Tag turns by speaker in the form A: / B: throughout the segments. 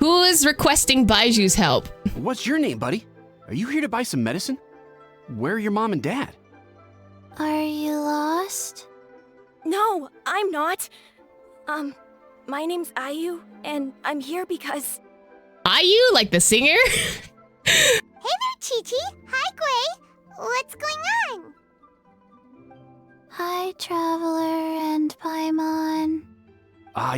A: Who is requesting Baizhu's help?
B: What's your name, buddy? Are you here to buy some medicine? Where are your mom and dad?
C: Are you lost?
D: No, I'm not. My name's Ayu, and I'm here because...
A: Ayu, like the singer?
C: Hey there, Chi-Chi. Hi, Gui. What's going on? Hi, Traveler and Paimon.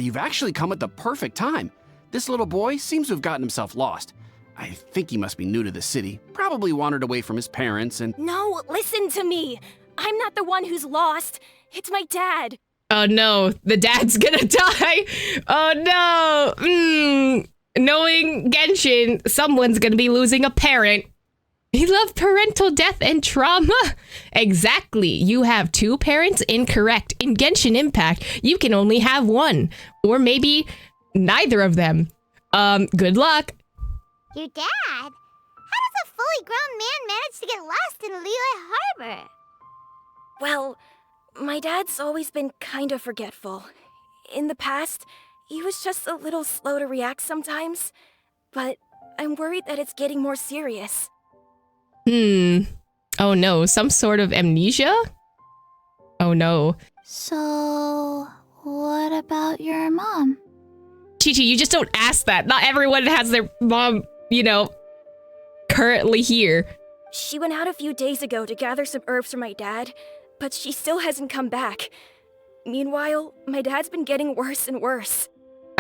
B: You've actually come at the perfect time. This little boy seems to have gotten himself lost. I think he must be new to the city. Probably wandered away from his parents and...
D: No, listen to me. I'm not the one who's lost. It's my dad.
A: Oh no, the dad's gonna die. Oh no. Knowing Genshin, someone's gonna be losing a parent. He loved parental death and trauma. Exactly. You have two parents? Incorrect. In Genshin Impact, you can only have one. Or maybe neither of them. Good luck.
C: Your dad? How does a fully grown man manage to get lost in Liyue Harbor?
D: Well, my dad's always been kind of forgetful. In the past, he was just a little slow to react sometimes. But I'm worried that it's getting more serious.
A: Oh no, some sort of amnesia? Oh no.
C: So, what about your mom?
A: Chi-Chi, you just don't ask that. Not everyone has their mom, you know, currently here.
D: She went out a few days ago to gather some herbs for my dad, but she still hasn't come back. Meanwhile, my dad's been getting worse and worse.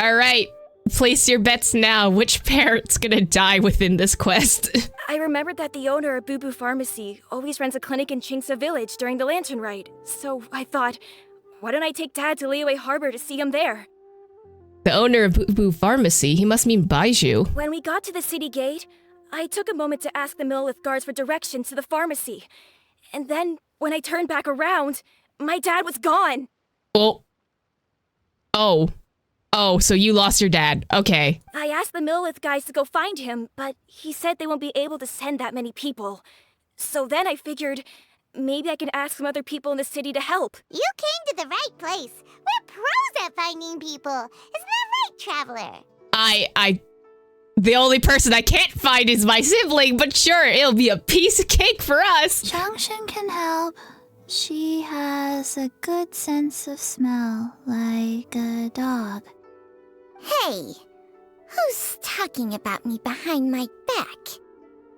A: All right, place your bets now. Which parent's gonna die within this quest?
D: I remembered that the owner of Boo Boo Pharmacy always runs a clinic in Chingsa Village during the Lantern Rite, so I thought, why don't I take Dad to Liyue Harbor to see him there?
A: The owner of Boo Boo Pharmacy, he must mean Baizhu.
D: When we got to the city gate, I took a moment to ask the Millith guards for directions to the pharmacy. And then, when I turned back around, my dad was gone. Oh, so you lost your dad. Okay. I asked the Millith guys to go find him, but he said they won't be able to send that many people. So then I figured, maybe I can ask some other people in the city to help.
C: You came to the right place. We're pros at finding people. Isn't that right, Traveler?
A: The only person I can't find is my sibling, but sure, it'll be a piece of cake for us.
C: Changshen can help. She has a good sense of smell, like a dog. Hey, who's talking about me behind my back?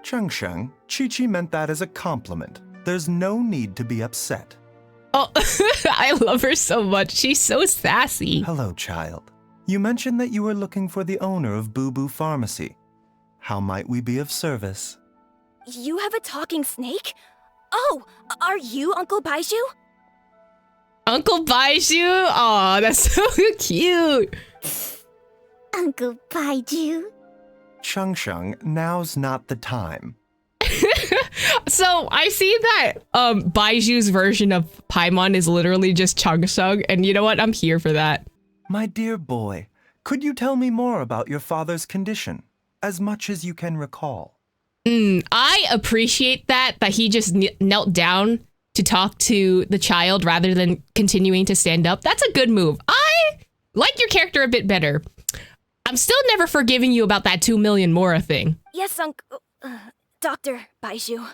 E: Chengsheng, Chi-Chi meant that as a compliment. There's no need to be upset.
A: Oh, I love her so much. She's so sassy.
E: Hello, child. You mentioned that you were looking for the owner of Boo Boo Pharmacy. How might we be of service?
D: You have a talking snake? Oh, are you Uncle Baizhu?
A: Uncle Baizhu? Aw, that's so cute.
C: Uncle Baizhu?
E: Chengsheng, now's not the time.
A: So I see that Baizhu's version of Paimon is literally just Changsheng, and you know what? I'm here for that.
E: My dear boy, could you tell me more about your father's condition, as much as you can recall?
A: I appreciate that he just knelt down to talk to the child rather than continuing to stand up. That's a good move. I like your character a bit better. I'm still never forgiving you about that 2 million Mora thing.
D: Yes, Dr. Baizhu.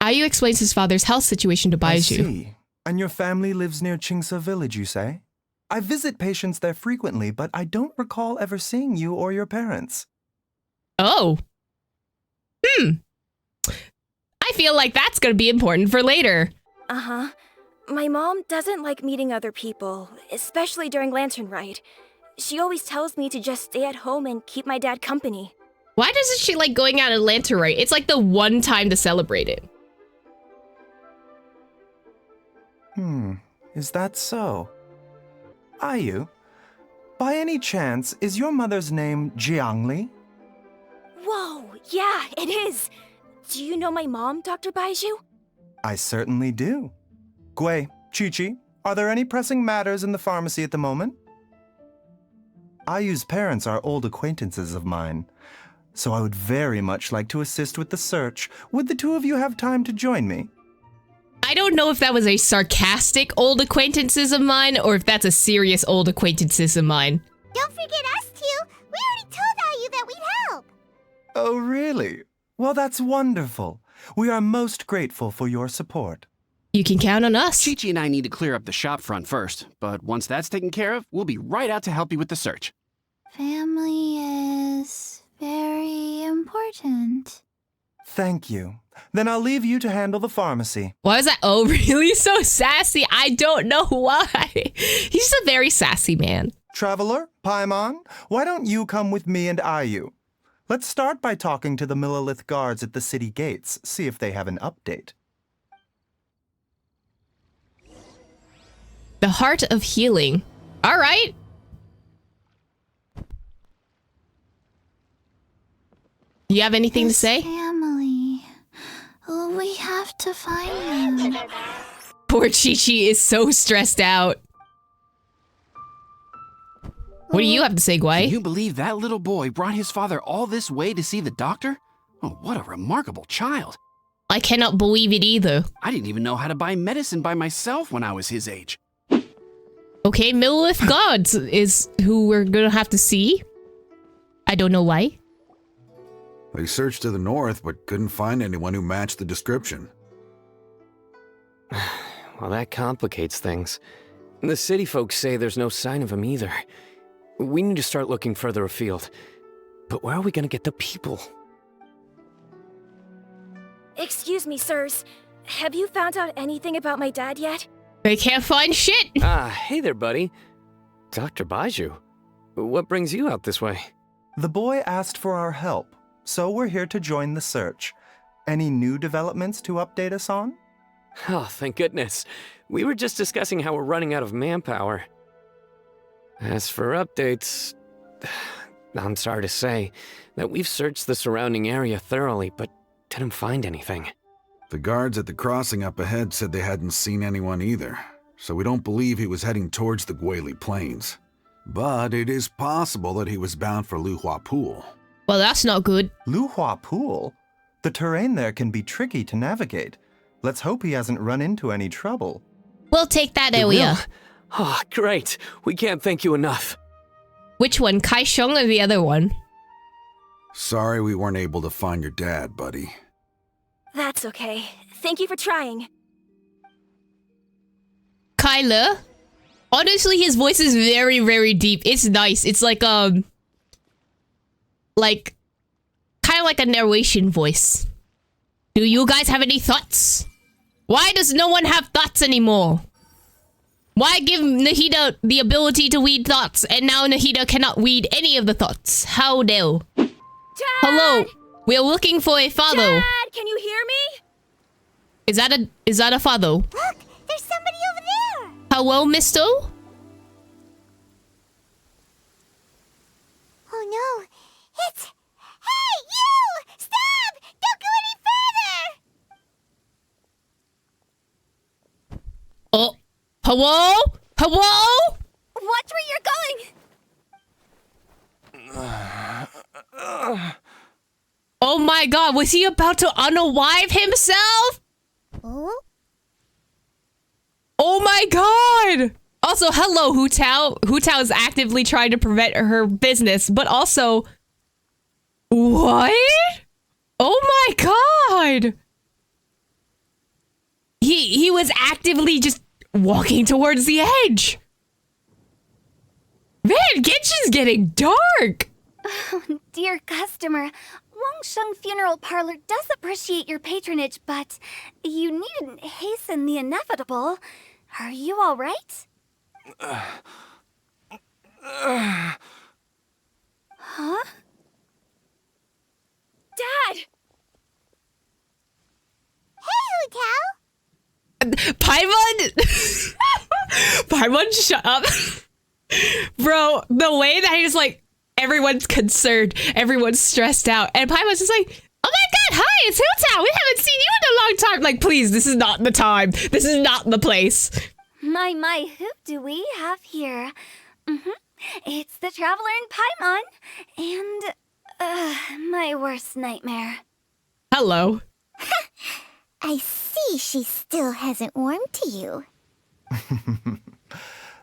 A: Ayu explains his father's health situation to Baizhu.
E: I see. And your family lives near Chingsa Village, you say? I visit patients there frequently, but I don't recall ever seeing you or your parents.
A: Oh. I feel like that's gonna be important for later.
D: Uh-huh. My mom doesn't like meeting other people, especially during Lantern Rite. She always tells me to just stay at home and keep my dad company.
A: Why doesn't she like going out at Lantern Rite? It's like the one time to celebrate it.
E: Is that so? Ayu, by any chance, is your mother's name Jiangli?
D: Whoa, yeah, it is. Do you know my mom, Dr. Baizhu?
E: I certainly do. Gui, Chi-Chi, are there any pressing matters in the pharmacy at the moment? Ayu's parents are old acquaintances of mine, so I would very much like to assist with the search. Would the two of you have time to join me?
A: I don't know if that was a sarcastic old acquaintances of mine or if that's a serious old acquaintances of mine.
C: Don't forget us
E: Oh, really? Well, that's wonderful. We are most grateful for your support.
A: You can count on us.
B: Chi-Chi and I need to clear up the shop front first, but once that's taken care of, we'll be right out to help you with the search.
C: Family is very important.
E: Thank you. Then I'll leave you to handle the pharmacy.
A: Why is that? Oh, really? So sassy. I don't know why. He's a very sassy man.
E: Traveler, Paimon, why don't you come with me and Ayu? Let's start by talking to the Millilith guards at the city gates, see if they have an update.
A: The Heart of Healing. All right. You have anything to say?
C: Family. We have to find them.
A: Poor Chi-Chi is so stressed out. What do you have to say,
B: Can
A: Guai?
B: you believe that little boy brought his father all this way to see the doctor? Oh, what a remarkable child.
A: I cannot believe it either.
B: I didn't even know how to buy medicine by myself when I was his age.
A: Okay, Millilith Gods is who we're gonna have to see. I don't know why.
F: They searched to the north, but couldn't find anyone who matched the description.
G: Well, that complicates things. The city folks say there's no sign of him either. We need to start looking further afield. But where are we gonna get the people?
D: Excuse me, sirs. Have you found out anything about my dad yet?
A: They can't find shit.
G: Hey there, buddy. Dr. Baizhu. What brings you out this way?
E: The boy asked for our help, so we're here to join the search. Any new developments to update us on?
G: Oh, thank goodness. We were just discussing how we're running out of manpower. As for updates, I'm sorry to say that we've searched the surrounding area thoroughly, but didn't find anything.
F: The guards at the crossing up ahead said they hadn't seen anyone either, so we don't believe he was heading towards the Guili Plains. But it is possible that he was bound for Luhua Pool.
A: Well, that's not good.
E: Luhua Pool? The terrain there can be tricky to navigate. Let's hope he hasn't run into any trouble.
A: We'll take that
G: It
A: area.
G: will? Oh, great. We can't thank you enough.
A: Which one, Kaisheng or the other one?
F: Sorry we weren't able to find your dad, buddy.
D: That's okay. Thank you for trying.
A: Kyla? Honestly, his voice is very, very deep. It's nice. It's like, kind of like a narration voice. Do you guys have any thoughts? Why does no one have thoughts anymore? Why give Nahida the ability to weed thoughts, and now Nahida cannot weed any of the thoughts? How dare?
D: Dad!
A: Hello, we're looking for a father.
D: Dad, can you hear me?
A: Is that a father?
C: Look, there's somebody over there.
A: Hello, mister?
C: Oh no, it's... Hey, you! Stop! Don't go any further!
A: Oh, hello? Hello?
D: Watch where you're going!
A: Oh my god, was he about to unalive himself?
C: Oh?
A: Oh my god! Also, hello, Hu Tao. Hu Tao is actively trying to prevent her business, but also... What? Oh my god! He was actively just walking towards the edge. Man, Genshin's getting dark!
C: Dear customer, Wangsheng Funeral Parlor does appreciate your patronage, but you needn't hasten the inevitable. Are you all right? Huh?
D: Dad!
C: Hey, Hu Tao!
A: Paimon? Paimon, shut up. Bro, the way that he's like, everyone's concerned, everyone's stressed out, and Paimon's just like, oh my god, hi, it's Hu Tao. We haven't seen you in a long time. Like, please, this is not the time. This is not the place.
C: My, who do we have here? It's the Traveler in Paimon, and, my worst nightmare.
A: Hello.
C: I see she still hasn't warmed to you.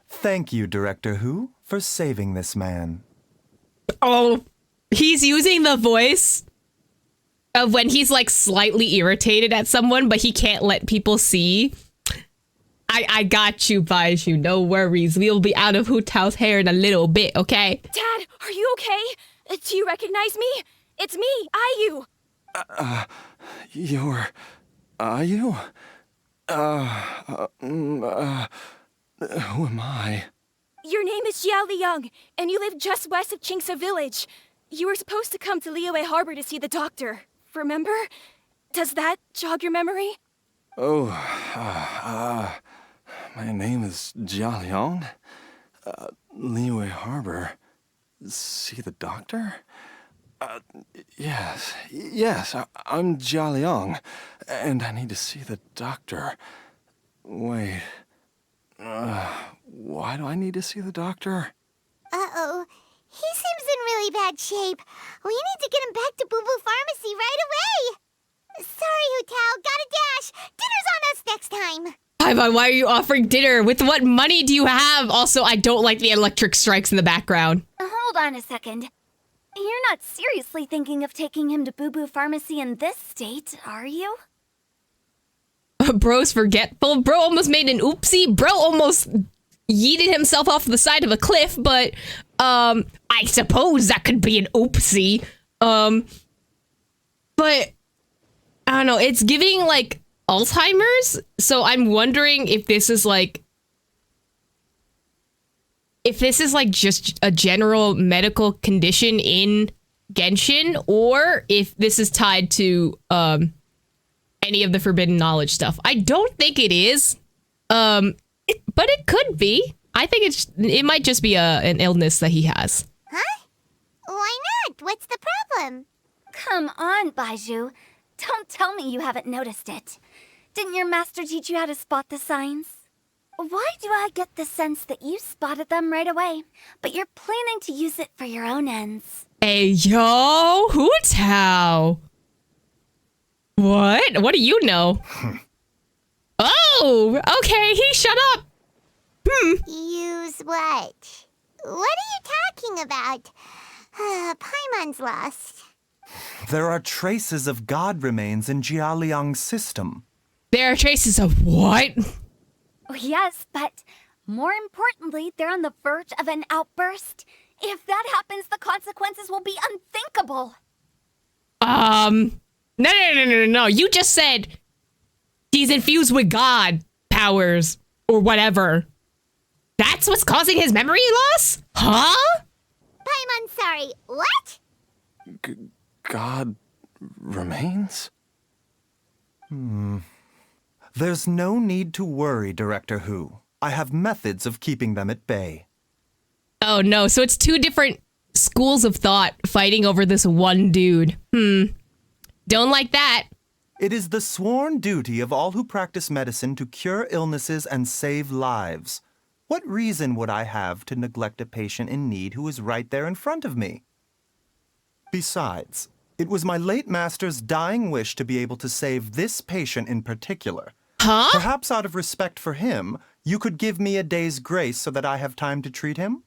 E: Thank you, Director Hu, for saving this man.
A: Oh, he's using the voice of when he's like slightly irritated at someone, but he can't let people see. I got you, Baizhu. No worries. We'll be out of Hu Tao's hair in a little bit, okay?
D: Dad, are you okay? Do you recognize me? It's me, Ayu.
E: You're... Are you? Who am I?
D: Your name is Jia Liang, and you live just west of Qingce Village. You were supposed to come to Liyue Harbor to see the doctor. Remember? Does that jog your memory?
E: Oh, my name is Jia Liang. Liyue Harbor. See the doctor? Yes, I'm Jia Liang, and I need to see the doctor. Wait, why do I need to see the doctor?
C: Uh-oh. He seems in really bad shape. We need to get him back to Boo Boo Pharmacy right away. Sorry, Hu Tao. Gotta dash. Dinner's on us next time.
A: Paimon, why are you offering dinner? With what money do you have? Also, I don't like the electric strikes in the background.
H: Hold on a second. You're not seriously thinking of taking him to Boo Boo Pharmacy in this state, are you?
A: Bro's forgetful. Bro almost made an oopsie. Bro almost yeeted himself off the side of a cliff, but I suppose that could be an oopsie. But I don't know. It's giving like Alzheimer's, so I'm wondering if this is like just a general medical condition in Genshin, or if this is tied to any of the forbidden knowledge stuff. I don't think it is, but it could be. I think it might just be an illness that he has.
C: Huh? Why not? What's the problem?
H: Come on, Baizhu. Don't tell me you haven't noticed it. Didn't your master teach you how to spot the signs? Why do I get the sense that you spotted them right away, but you're planning to use it for your own ends?
A: Hey, yo, Hu Tao. What? What do you know? Oh, okay, he shut up.
C: Use what? What are you talking about? Paimon's lost.
E: There are traces of god remains in Jia Liang's system.
A: There are traces of what?
H: Oh, yes, but more importantly, they're on the verge of an outburst. If that happens, the consequences will be unthinkable.
A: No. You just said he's infused with god powers or whatever. That's what's causing his memory loss? Huh?
C: Paimon, sorry. What?
E: God remains? There's no need to worry, Director Hu. I have methods of keeping them at bay.
A: Oh no, so it's two different schools of thought fighting over this one dude. Don't like that.
E: It is the sworn duty of all who practice medicine to cure illnesses and save lives. What reason would I have to neglect a patient in need who is right there in front of me? Besides, it was my late master's dying wish to be able to save this patient in particular.
A: Huh?
E: Perhaps out of respect for him, you could give me a day's grace so that I have time to treat him?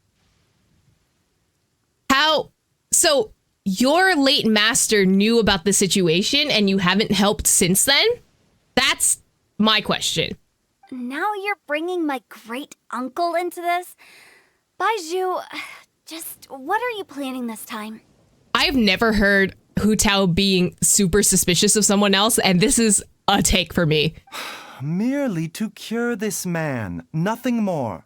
A: How? So your late master knew about the situation and you haven't helped since then? That's my question.
H: Now you're bringing my great-uncle into this? Baizhu, just what are you planning this time?
A: I've never heard Hu Tao being super suspicious of someone else, and this is a take for me.
E: Merely to cure this man, nothing more.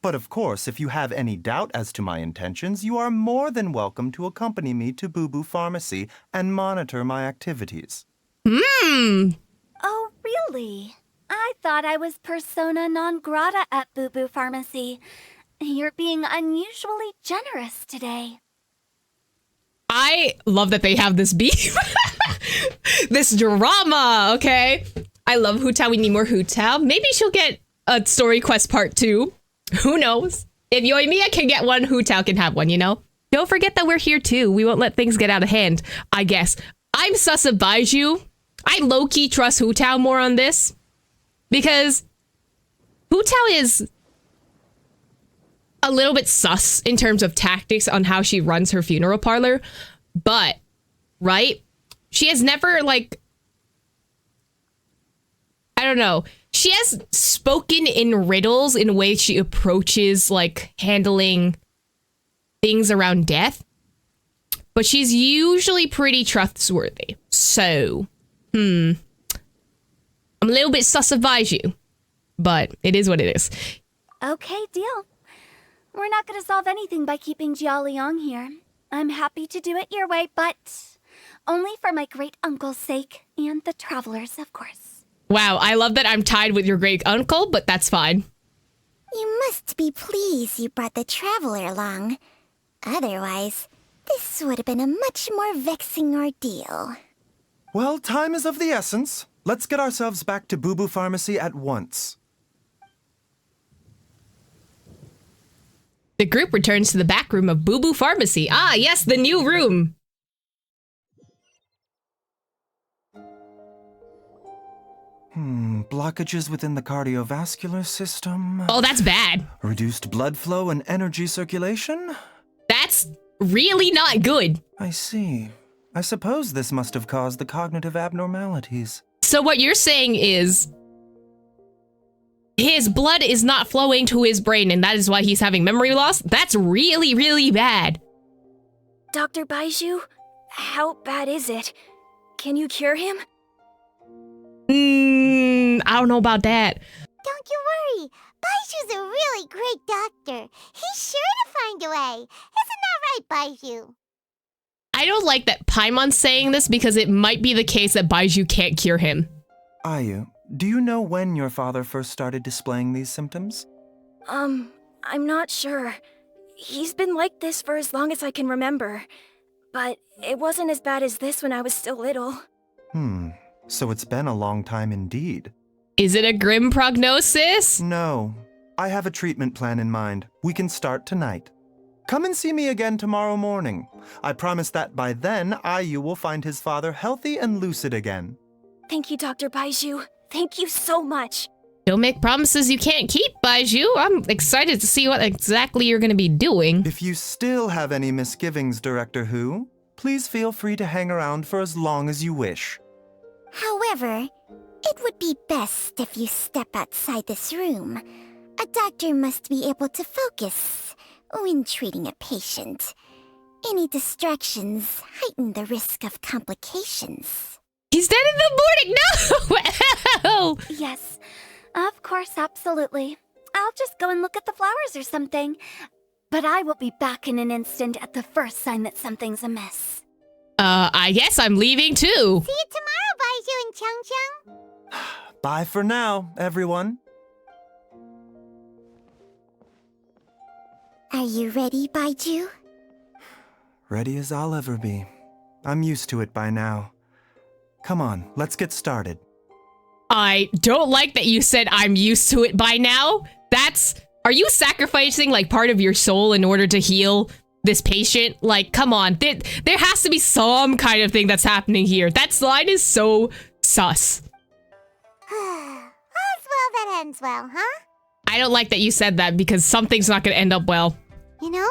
E: But of course, if you have any doubt as to my intentions, you are more than welcome to accompany me to Boo Boo Pharmacy and monitor my activities.
H: Oh, really? I thought I was persona non grata at Boo Boo Pharmacy. You're being unusually generous today.
A: I love that they have this beef. This drama, okay? I love Hu Tao. We need more Hu Tao. Maybe she'll get a story quest part 2. Who knows? If Yoimiya can get one, Hu Tao can have one, you know? Don't forget that we're here too. We won't let things get out of hand, I guess. I'm sus of Baizhu. I low-key trust Hu Tao more on this. Because Hu Tao is a little bit sus in terms of tactics on how she runs her funeral parlor. But, right? she has never, like, I don't know. She has spoken in riddles in a way she approaches, like, handling things around death. But she's usually pretty trustworthy. So, I'm a little bit sus of Baizhu. But it is what it is.
H: Okay, deal. We're not gonna solve anything by keeping Jia Liang here. I'm happy to do it your way, but only for my great uncle's sake and the travelers, of course.
A: Wow, I love that I'm tied with your great uncle, but that's fine.
C: You must be pleased you brought the traveler along. Otherwise, this would have been a much more vexing ordeal.
E: Well, time is of the essence. Let's get ourselves back to Boo Boo Pharmacy at once.
A: The group returns to the back room of Boo Boo Pharmacy. Ah, yes, the new room.
E: Blockages within the cardiovascular system.
A: Oh, that's bad.
E: Reduced blood flow and energy circulation?
A: That's really not good.
E: I see. I suppose this must have caused the cognitive abnormalities.
A: So what you're saying is his blood is not flowing to his brain and that is why he's having memory loss? That's really, really bad.
D: Dr. Baizhu, how bad is it? Can you cure him?
A: I don't know about that.
C: Don't you worry. Baiju's a really great doctor. He's sure to find a way. Isn't that right, Baizhu?
A: I don't like that Paimon's saying this because it might be the case that Baizhu can't cure him.
E: Ayu, do you know when your father first started displaying these symptoms?
D: I'm not sure. He's been like this for as long as I can remember. But it wasn't as bad as this when I was still little.
E: So it's been a long time indeed.
A: Is it a grim prognosis?
E: No. I have a treatment plan in mind. We can start tonight. Come and see me again tomorrow morning. I promise that by then, Ayu will find his father healthy and lucid again.
D: Thank you, Dr. Baizhu. Thank you so much.
A: Don't make promises you can't keep, Baizhu. I'm excited to see what exactly you're going to be doing.
E: If you still have any misgivings, Director Hu, please feel free to hang around for as long as you wish.
C: However, it would be best if you step outside this room. A doctor must be able to focus when treating a patient. Any distractions heighten the risk of complications.
A: He's dead in the morning! No!
H: Yes, of course, absolutely. I'll just go and look at the flowers or something. But I will be back in an instant at the first sign that something's amiss.
A: I guess I'm leaving too.
C: See you tomorrow, Baizhu and Chang.
E: Bye for now, everyone.
C: Are you ready, Baizhu?
E: Ready as I'll ever be. I'm used to it by now. Come on, let's get started.
A: I don't like that you said I'm used to it by now. Are you sacrificing like part of your soul in order to heal this patient? Like, come on, there has to be some kind of thing that's happening here. That line is so sus.
C: All's well that ends well, huh?
A: I don't like that you said that because something's not going to end up well.
C: You know,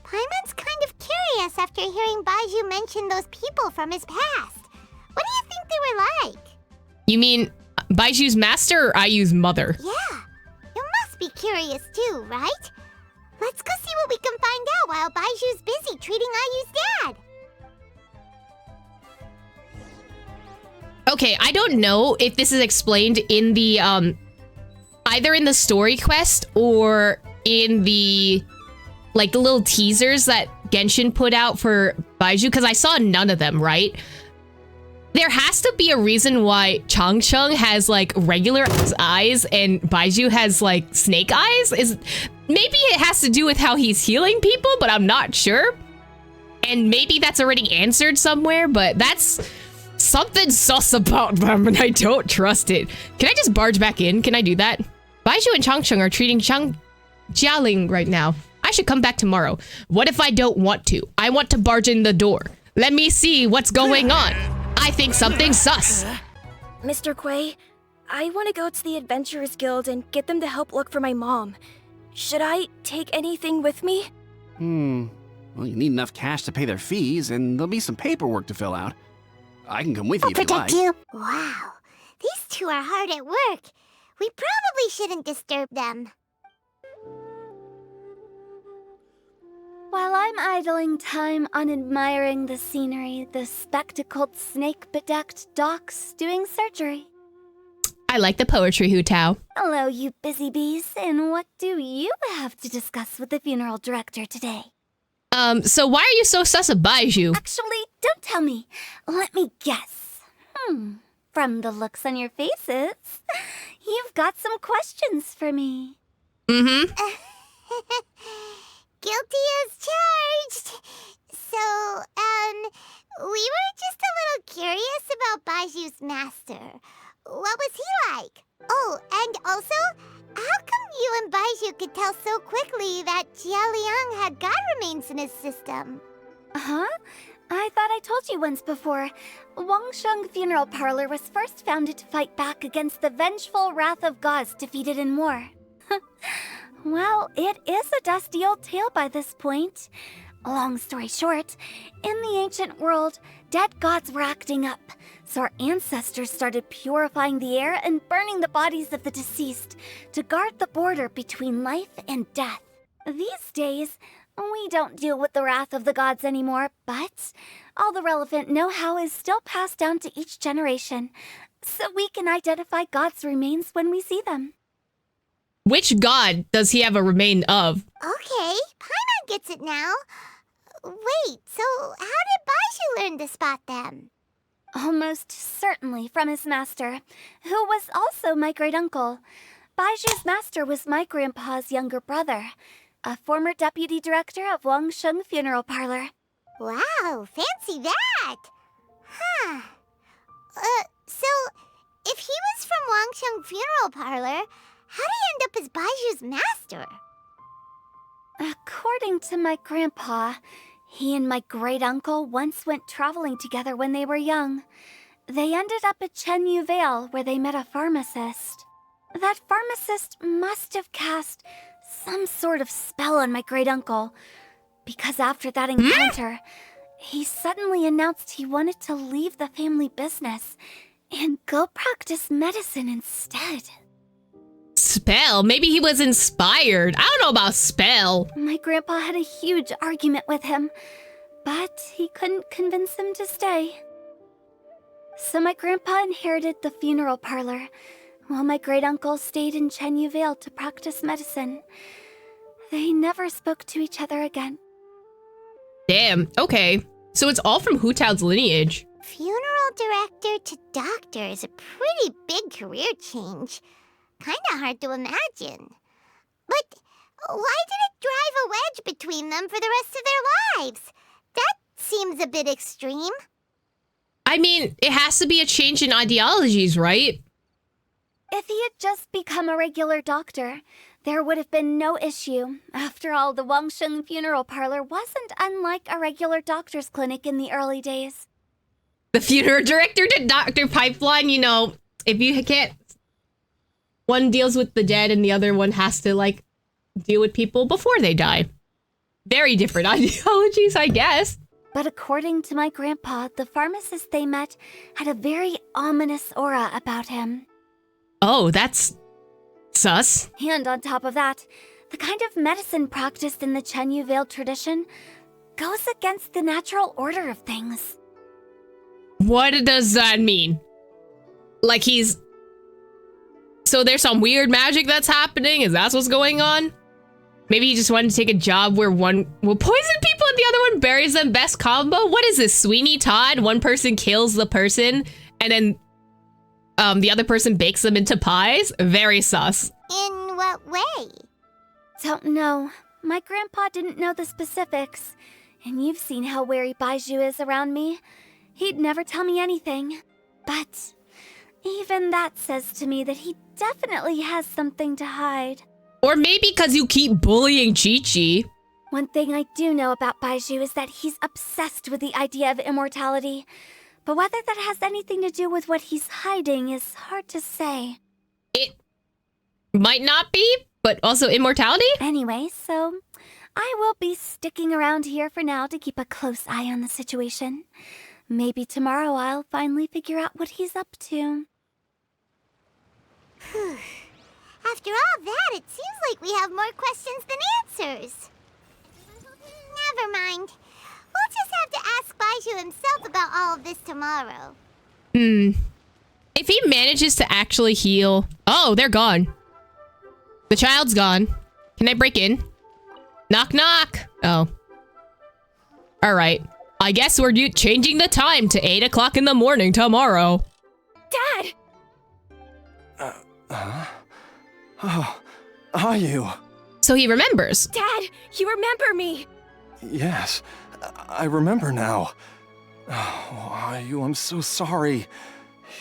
C: Paimon's kind of curious after hearing Baizhu mention those people from his past. What do you think they were like?
A: You mean Baiju's master or Ayu's mother?
C: Yeah, you must be curious too, right? Let's go see what we can find out while Baiju's busy treating Ayu's dad.
A: Okay, I don't know if this is explained in the, either in the story quest or in the, like, the little teasers that Genshin put out for Baizhu, because I saw none of them, right? There has to be a reason why Changcheng has, like, regular eyes and Baizhu has, like, snake eyes. Maybe it has to do with how he's healing people, but I'm not sure. And maybe that's already answered somewhere, but that's something sus about them, and I don't trust it. Can I just barge back in? Can I do that? Baizhu and Changcheng are treating Jialing right now. I should come back tomorrow. What if I don't want to? I want to barge in the door. Let me see what's going on. I think something's sus.
D: Mr. Kuei, I want to go to the Adventurers Guild and get them to help look for my mom. Should I take anything with me?
B: Well, you need enough cash to pay their fees, and there'll be some paperwork to fill out. I can come with you if you like.
C: Protect you. Wow, these two are hard at work. We probably shouldn't disturb them.
H: While I'm idling time on admiring the scenery, the spectacled snake-bedecked doc's doing surgery.
A: I like the poetry, Hu Tao.
H: Hello, you busy bees, and what do you have to discuss with the funeral director today?
A: So why are you so sus of Baizhu?
H: Actually, don't tell me. Let me guess. From the looks on your faces, you've got some questions for me.
A: Mm-hmm.
C: Guilty as charged. So, we were just a little curious about Baiju's master. What was he like? Oh, and also, how come you and Baizhu could tell so quickly that Jia Liang had god remains in his system?
H: Huh? I thought I told you once before. Wangsheng Funeral Parlor was first founded to fight back against the vengeful wrath of gods defeated in war. Well, it is a dusty old tale by this point. Long story short, in the ancient world, dead gods were acting up, so our ancestors started purifying the air and burning the bodies of the deceased to guard the border between life and death. These days, we don't deal with the wrath of the gods anymore, but all the relevant know-how is still passed down to each generation, so we can identify gods' remains when we see them.
A: Which god does he have a remain of?
C: Okay, Paimon gets it now. Wait, so how did Baizhu learn to spot them?
H: Almost certainly from his master, who was also my great-uncle. Baiju's master was my grandpa's younger brother, a former deputy director of Wangsheng Funeral Parlor.
C: Wow, fancy that! Huh. So, if he was from Wangsheng Funeral Parlor, how did he end up as Baiju's master?
H: According to my grandpa, he and my great-uncle once went traveling together when they were young. They ended up at Chenyu Vale, where they met a pharmacist. That pharmacist must have cast some sort of spell on my great-uncle, because after that encounter, he suddenly announced he wanted to leave the family business and go practice medicine instead.
A: Spell? Maybe he was inspired. I don't know about spell.
H: My grandpa had a huge argument with him, but he couldn't convince him to stay. So my grandpa inherited the funeral parlor, while my great-uncle stayed in Chenyu Vale to practice medicine. They never spoke to each other again.
A: Damn, okay. So it's all from Hu Tao's lineage.
C: Funeral director to doctor is a pretty big career change. Kinda hard to imagine. But why did it drive a wedge between them for the rest of their lives? That seems a bit extreme.
A: I mean, it has to be a change in ideologies, right?
H: If he had just become a regular doctor, there would have been no issue. After all, the Wangsheng Funeral Parlor wasn't unlike a regular doctor's clinic in the early days.
A: The funeral director to doctor pipeline, you know, if you can't... One deals with the dead and the other one has to, like, deal with people before they die. Very different ideologies, I guess.
H: But according to my grandpa, the pharmacist they met had a very ominous aura about him.
A: Oh, that's sus.
H: And on top of that, the kind of medicine practiced in the Chenyu Vale tradition goes against the natural order of things.
A: What does that mean? Like he's... So there's some weird magic that's happening? Is that what's going on? Maybe he just wanted to take a job where one will poison people and the other one buries them. Best combo? What is this, Sweeney Todd? One person kills the person and then the other person bakes them into pies? Very sus.
C: In what way?
H: Don't know. My grandpa didn't know the specifics. And you've seen how wary Baizhu is around me. He'd never tell me anything. But even that says to me that he definitely has something to hide.
A: Or maybe because you keep bullying Chi-Chi.
H: One thing I do know about Baizhu is that he's obsessed with the idea of immortality. But whether that has anything to do with what he's hiding is hard to say.
A: It might not be, but also immortality?
H: Anyway, so I will be sticking around here for now to keep a close eye on the situation. Maybe tomorrow I'll finally figure out what he's up to.
C: After all that, it seems like we have more questions than answers. Never mind. We'll just have to ask Baizhu himself about all of this tomorrow.
A: If he manages to actually heal... Oh, they're gone. The child's gone. Can I break in? Knock, knock. Oh. Alright. I guess we're changing the time to 8 o'clock in the morning tomorrow.
D: Dad!
I: Oh, are you?
A: So he remembers.
D: Dad, you remember me!
I: Yes, I remember now. Oh, are you? I'm so sorry.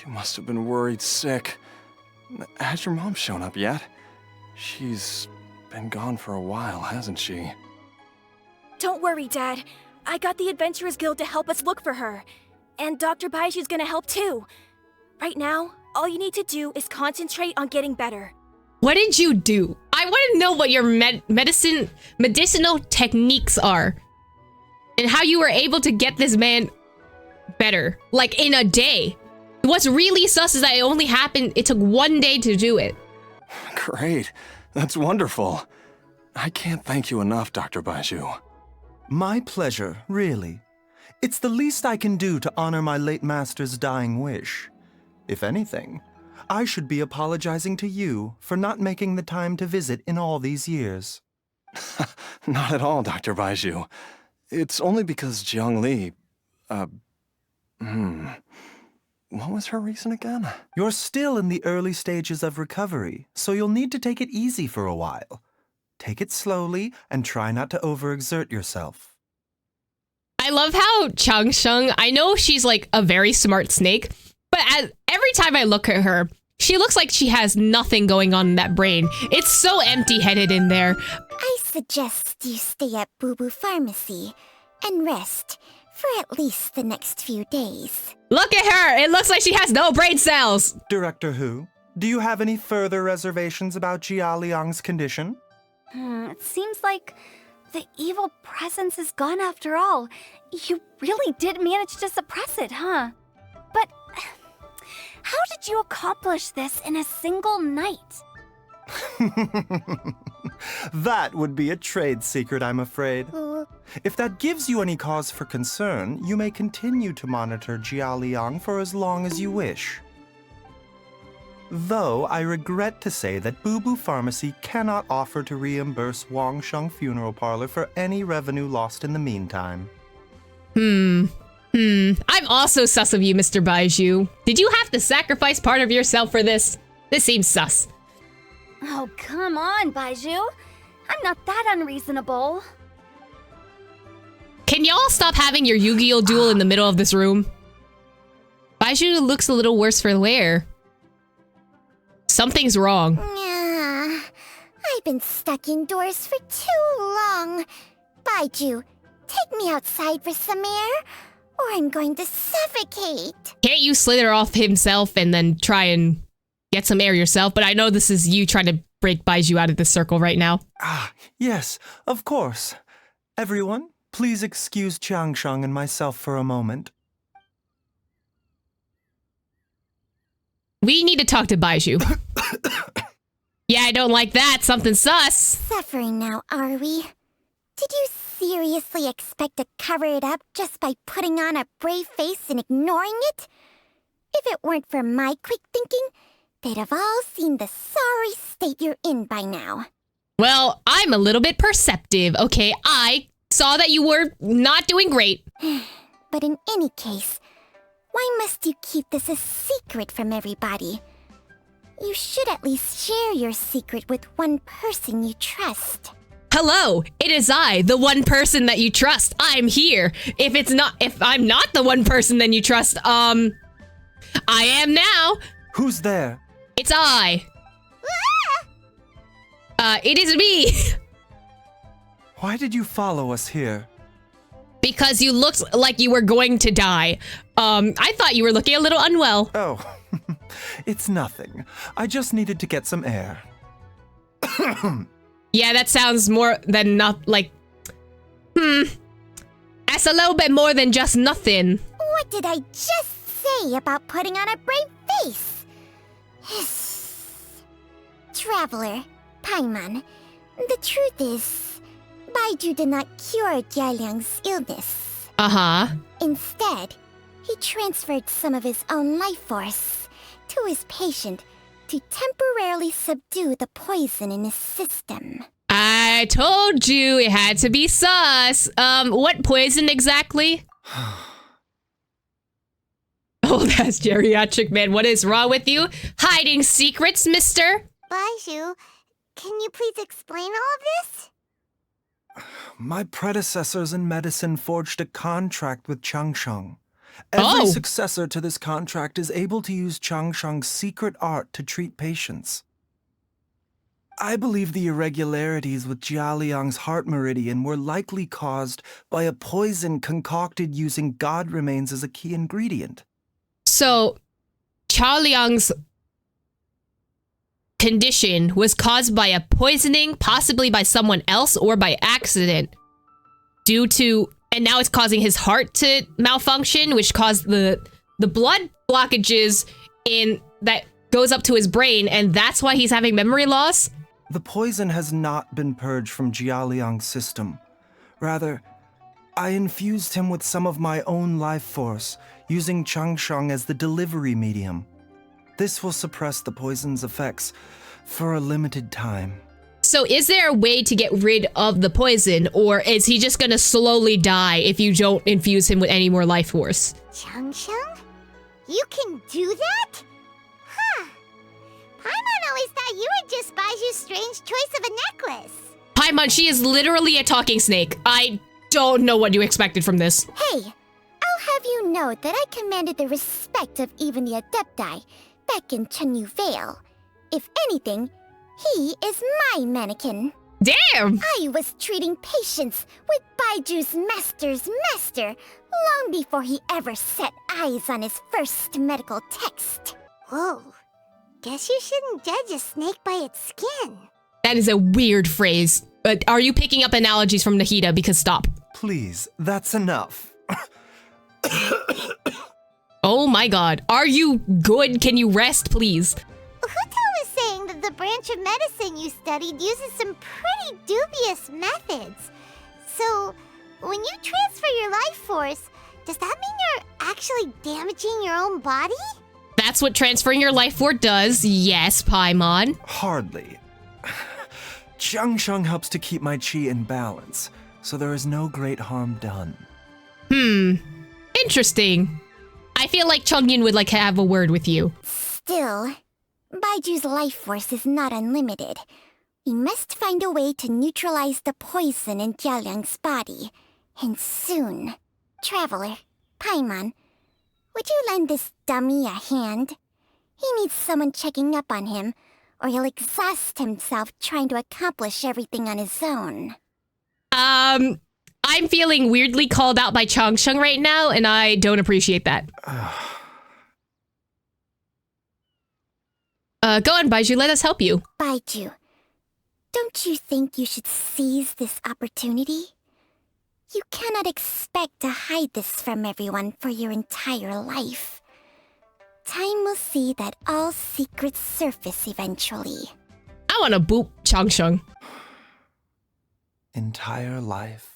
I: You must have been worried sick. Has your mom shown up yet? She's been gone for a while, hasn't she?
D: Don't worry, Dad. I got the Adventurers Guild to help us look for her. And Dr. Baizhu's gonna help too. Right now, all you need to do is concentrate on getting better.
A: What did you do? I want to know what your medicinal techniques are. And how you were able to get this man better. Like in a day. What's really sus is that it took 1 day to do it.
I: Great. That's wonderful. I can't thank you enough, Dr. Baizhu.
E: My pleasure, really. It's the least I can do to honor my late master's dying wish. If anything, I should be apologizing to you for not making the time to visit in all these years.
I: Not at all, Dr. Baizhu. It's only because Jiang Li... What was her reason again?
E: You're still in the early stages of recovery, so you'll need to take it easy for a while. Take it slowly and try not to overexert yourself.
A: I love how Changsheng, I know she's like a very smart snake, but every time I look at her, she looks like she has nothing going on in that brain. It's so empty-headed in there.
C: I suggest you stay at Boo Boo Pharmacy and rest for at least the next few days.
A: Look at her! It looks like she has no brain cells!
E: Director Hu, do you have any further reservations about Jia Liang's condition?
H: It seems like the evil presence is gone after all. You really did manage to suppress it, huh? But how did you accomplish this in a single night?
E: That would be a trade secret, I'm afraid. If that gives you any cause for concern, you may continue to monitor Jia Liang for as long as you wish. Though I regret to say that Boo Boo Pharmacy cannot offer to reimburse Wang Sheng Funeral Parlor for any revenue lost in the meantime.
A: I'm also sus of you, Mr. Baizhu. Did you have to sacrifice part of yourself for this? This seems sus.
H: Oh, come on, Baizhu. I'm not that unreasonable.
A: Can y'all stop having your Yu-Gi-Oh duel in the middle of this room? Baizhu looks a little worse for wear. Something's wrong.
C: I've been stuck indoors for too long. Baizhu, take me outside for some air, or I'm going to suffocate.
A: Can't you slither off himself and then try and get some air yourself? But I know this is you trying to break Baizhu out of this circle right now.
E: Yes, of course. Everyone, please excuse Changsheng and myself for a moment.
A: We need to talk to Baizhu. Yeah, I don't like that. Something sus.
C: Suffering now, are we? Did you seriously expect to cover it up just by putting on a brave face and ignoring it? If it weren't for my quick thinking, they'd have all seen the sorry state you're in by now.
A: Well, I'm a little bit perceptive, okay? I saw that you were not doing great.
C: But in any case, why must you keep this a secret from everybody? You should at least share your secret with one person you trust.
A: Hello, it is I, the one person that you trust. I'm here. If I'm not the one person that you trust, I am now.
E: Who's there?
A: It's I. It is me.
E: Why did you follow us here?
A: Because you looked like you were going to die. I thought you were looking a little unwell.
E: Oh, it's nothing. I just needed to get some air.
A: Yeah, that sounds more than not like... That's a little bit more than just nothing.
C: What What did I just say about putting on a brave face? Traveler, Paimon, the truth is, Baizhu did not cure Jialiang's illness.
A: Uh-huh.
C: Instead, he transferred some of his own life force to his patient to temporarily subdue the poison in his system.
A: I told you it had to be sus. What poison exactly? Oh, that's geriatric man. What is wrong with you? Hiding secrets, mister?
C: Baizhu, can you please explain all of this?
E: My predecessors in medicine forged a contract with Changsheng. Every successor to this contract is able to use Changsheng's secret art to treat patients. I believe the irregularities with Jialiang's heart meridian were likely caused by a poison concocted using god remains as a key ingredient.
A: So, Jialiang's condition was caused by a poisoning, possibly by someone else or by accident, and now it's causing his heart to malfunction, which caused the blood blockages that goes up to his brain, and that's why he's having memory loss?
E: The poison has not been purged from Jialiang's system. Rather, I infused him with some of my own life force, using Changsheng as the delivery medium. This will suppress the poison's effects for a limited time.
A: So is there a way to get rid of the poison, or is he just gonna slowly die if you don't infuse him with any more life force?
C: Changsheng? You can do that? Huh. Paimon always thought you were just Baizhu's strange choice of a necklace.
A: Paimon, she is literally a talking snake. I don't know what you expected from this.
C: Hey, I'll have you know that I commanded the respect of even the Adepti back in Chenyu Vale. If anything, he is my mannequin.
A: Damn!
C: I was treating patients with Baiju's master's master long before he ever set eyes on his first medical text. Whoa. Guess you shouldn't judge a snake by its skin.
A: That is a weird phrase. But are you picking up analogies from Nahida? Because stop.
E: Please, that's enough.
A: Oh my god. Are you good? Can you rest, please?
C: Huto was saying that the branch of medicine you studied uses some pretty dubious methods. So, when you transfer your life force, does that mean you're actually damaging your own body?
A: That's what transferring your life force does, yes, Paimon.
E: Hardly. Changsheng helps to keep my chi in balance, so there is no great harm done.
A: Interesting. I feel like Chongyun would have a word with you.
C: Still, Baiju's life force is not unlimited. We must find a way to neutralize the poison in Jialiang's body. And soon. Traveler, Paimon, would you lend this dummy a hand? He needs someone checking up on him, or he'll exhaust himself trying to accomplish everything on his own.
A: I'm feeling weirdly called out by Changsheng right now, and I don't appreciate that. Go on, Baizhu, let us help you.
C: Baizhu, don't you think you should seize this opportunity? You cannot expect to hide this from everyone for your entire life. Time will see that all secrets surface eventually.
A: I want to boop Changsheng.
E: Entire life.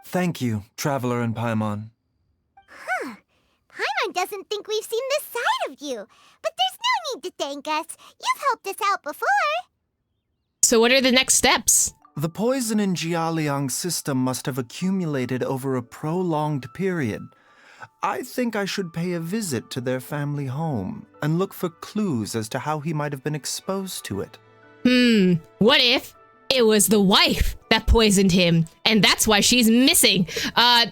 E: Thank you, Traveler and Paimon.
C: Huh. Paimon doesn't think we've seen this side of you. But there's no need to thank us. You've helped us out before.
A: So what are the next steps?
E: The poison in Jialiang's system must have accumulated over a prolonged period. I think I should pay a visit to their family home and look for clues as to how he might have been exposed to it.
A: What if it was the wife that poisoned him, and that's why she's missing?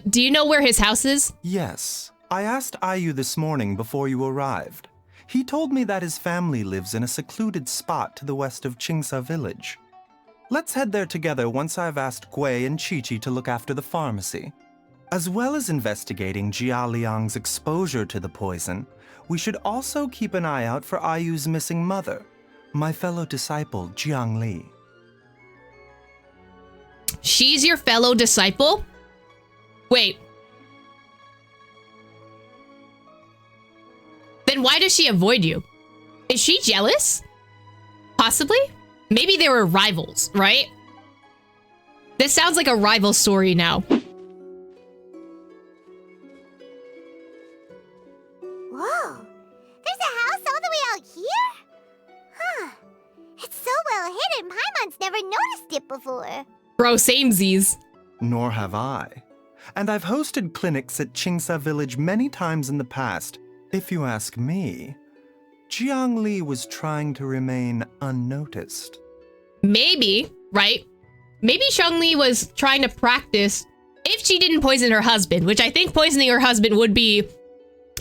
A: Do you know where his house is?
E: Yes. I asked Ayu this morning before you arrived. He told me that his family lives in a secluded spot to the west of Qingsa village. Let's head there together once I've asked Gui and Chi-Chi to look after the pharmacy. As well as investigating Jialiang's exposure to the poison, we should also keep an eye out for Ayu's missing mother, my fellow disciple, Jiang Li.
A: She's your fellow disciple? Wait. why does she avoid you? Is she jealous? Possibly? Maybe they were rivals, right? This sounds like a rival story now.
C: Whoa! There's a house all the way out here? Huh. It's so well hidden, Paimon's never noticed it before.
A: Bro, samesies.
E: Nor have I. And I've hosted clinics at Qingsa Village many times in the past. If you ask me, Jiang Li was trying to remain unnoticed.
A: Maybe, right? Maybe Xiang Li was trying to practice if she didn't poison her husband, which I think poisoning her husband would be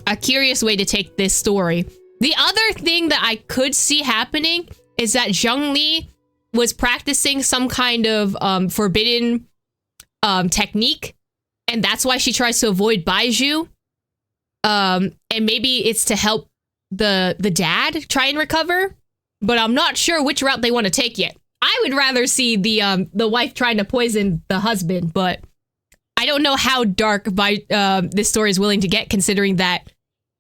A: a curious way to take this story. The other thing that I could see happening is that Zhang Li was practicing some kind of forbidden technique, and that's why she tries to avoid Baizhu. And maybe it's to help the dad try and recover, but I'm not sure which route they want to take yet. I would rather see the wife trying to poison the husband, but I don't know how dark this story is willing to get, considering that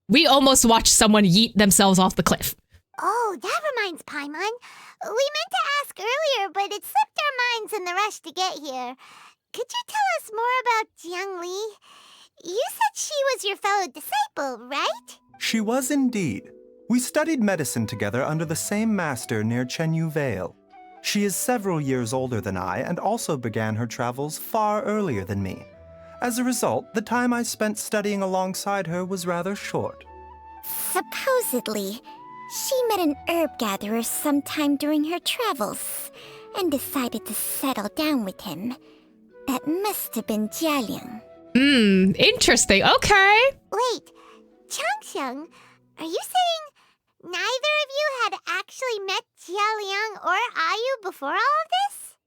A: we almost watched someone yeet themselves off the cliff.
C: Oh, that reminds Paimon. We meant to ask earlier, but it slipped our minds in the rush to get here. Could you tell us more about Jiang Li? You said she was your fellow disciple, right?
E: She was indeed. We studied medicine together under the same master near Chenyu Vale. She is several years older than I and also began her travels far earlier than me. As a result, the time I spent studying alongside her was rather short.
C: Supposedly, she met an herb gatherer sometime during her travels and decided to settle down with him. That must have been Jialiang.
A: Interesting. Okay.
C: Wait, Changxiang, are you saying neither of you had actually met Jialiang or Ayu before all of this?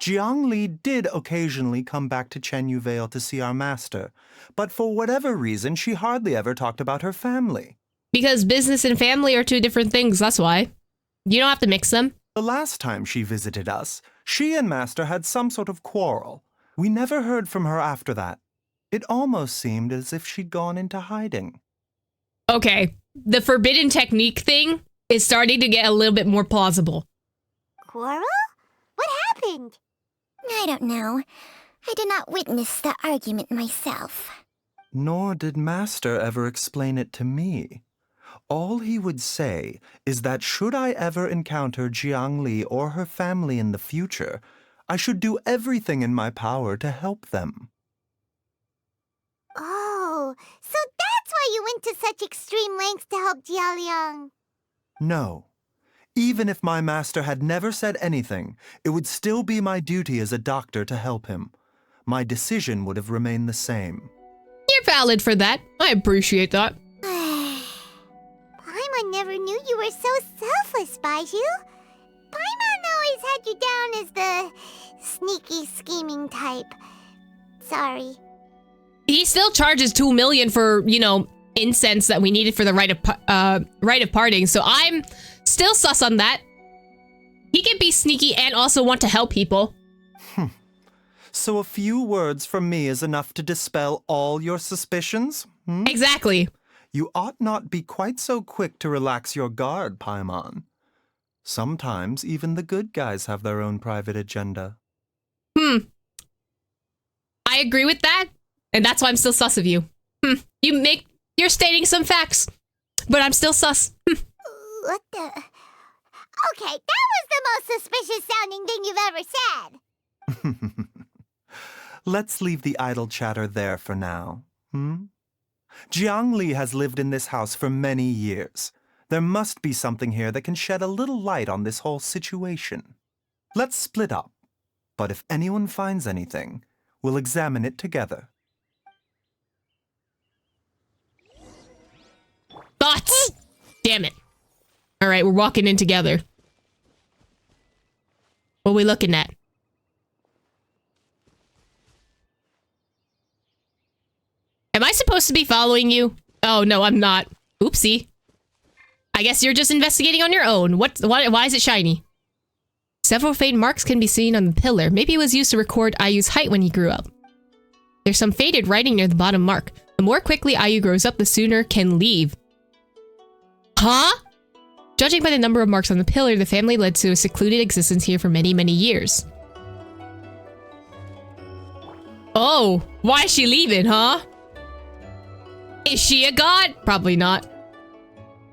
E: Jiang Li did occasionally come back to Chenyu Vale to see our master, but for whatever reason, she hardly ever talked about her family.
A: Because business and family are two different things, that's why. You don't have to mix them.
E: The last time she visited us, she and Master had some sort of quarrel. We never heard from her after that. It almost seemed as if she'd gone into hiding.
A: Okay, the forbidden technique thing is starting to get a little bit more plausible.
C: Quarrel? What happened? I don't know. I did not witness the argument myself.
E: Nor did Master ever explain it to me. All he would say is that should I ever encounter Jiang Li or her family in the future, I should do everything in my power to help them.
C: Oh, so that's why you went to such extreme lengths to help Jialiang.
E: No. Even if my master had never said anything, it would still be my duty as a doctor to help him. My decision would have remained the same.
A: You're valid for that. I appreciate that.
C: Paimon never knew you were so selfless, Baizhu. Paimon always had you down as the sneaky, scheming type. Sorry.
A: He still charges $2 million for, incense that we needed for the rite of parting, so I'm still sus on that. He can be sneaky and also want to help people.
E: So a few words from me is enough to dispel all your suspicions?
A: Exactly.
E: You ought not be quite so quick to relax your guard, Paimon. Sometimes even the good guys have their own private agenda.
A: I agree with that, and that's why I'm still sus of you. You're stating some facts, but I'm still sus.
C: What the? Okay, that was the most suspicious sounding thing you've ever said.
E: Let's leave the idle chatter there for now. Jiang Li has lived in this house for many years. There must be something here that can shed a little light on this whole situation. Let's split up, but if anyone finds anything, we'll examine it together.
A: Thoughts! Damn it. All right, we're walking in together. What are we looking at? Am I supposed to be following you? Oh, no, I'm not. Oopsie. I guess you're just investigating on your own. Why is it shiny? Several faint marks can be seen on the pillar. Maybe it was used to record Ayu's height when he grew up. There's some faded writing near the bottom mark. The more quickly Ayu grows up, the sooner can leave. Huh? Judging by the number of marks on the pillar, the family led to a secluded existence here for many, many years. Oh, why is she leaving, huh? Is she a god? Probably not.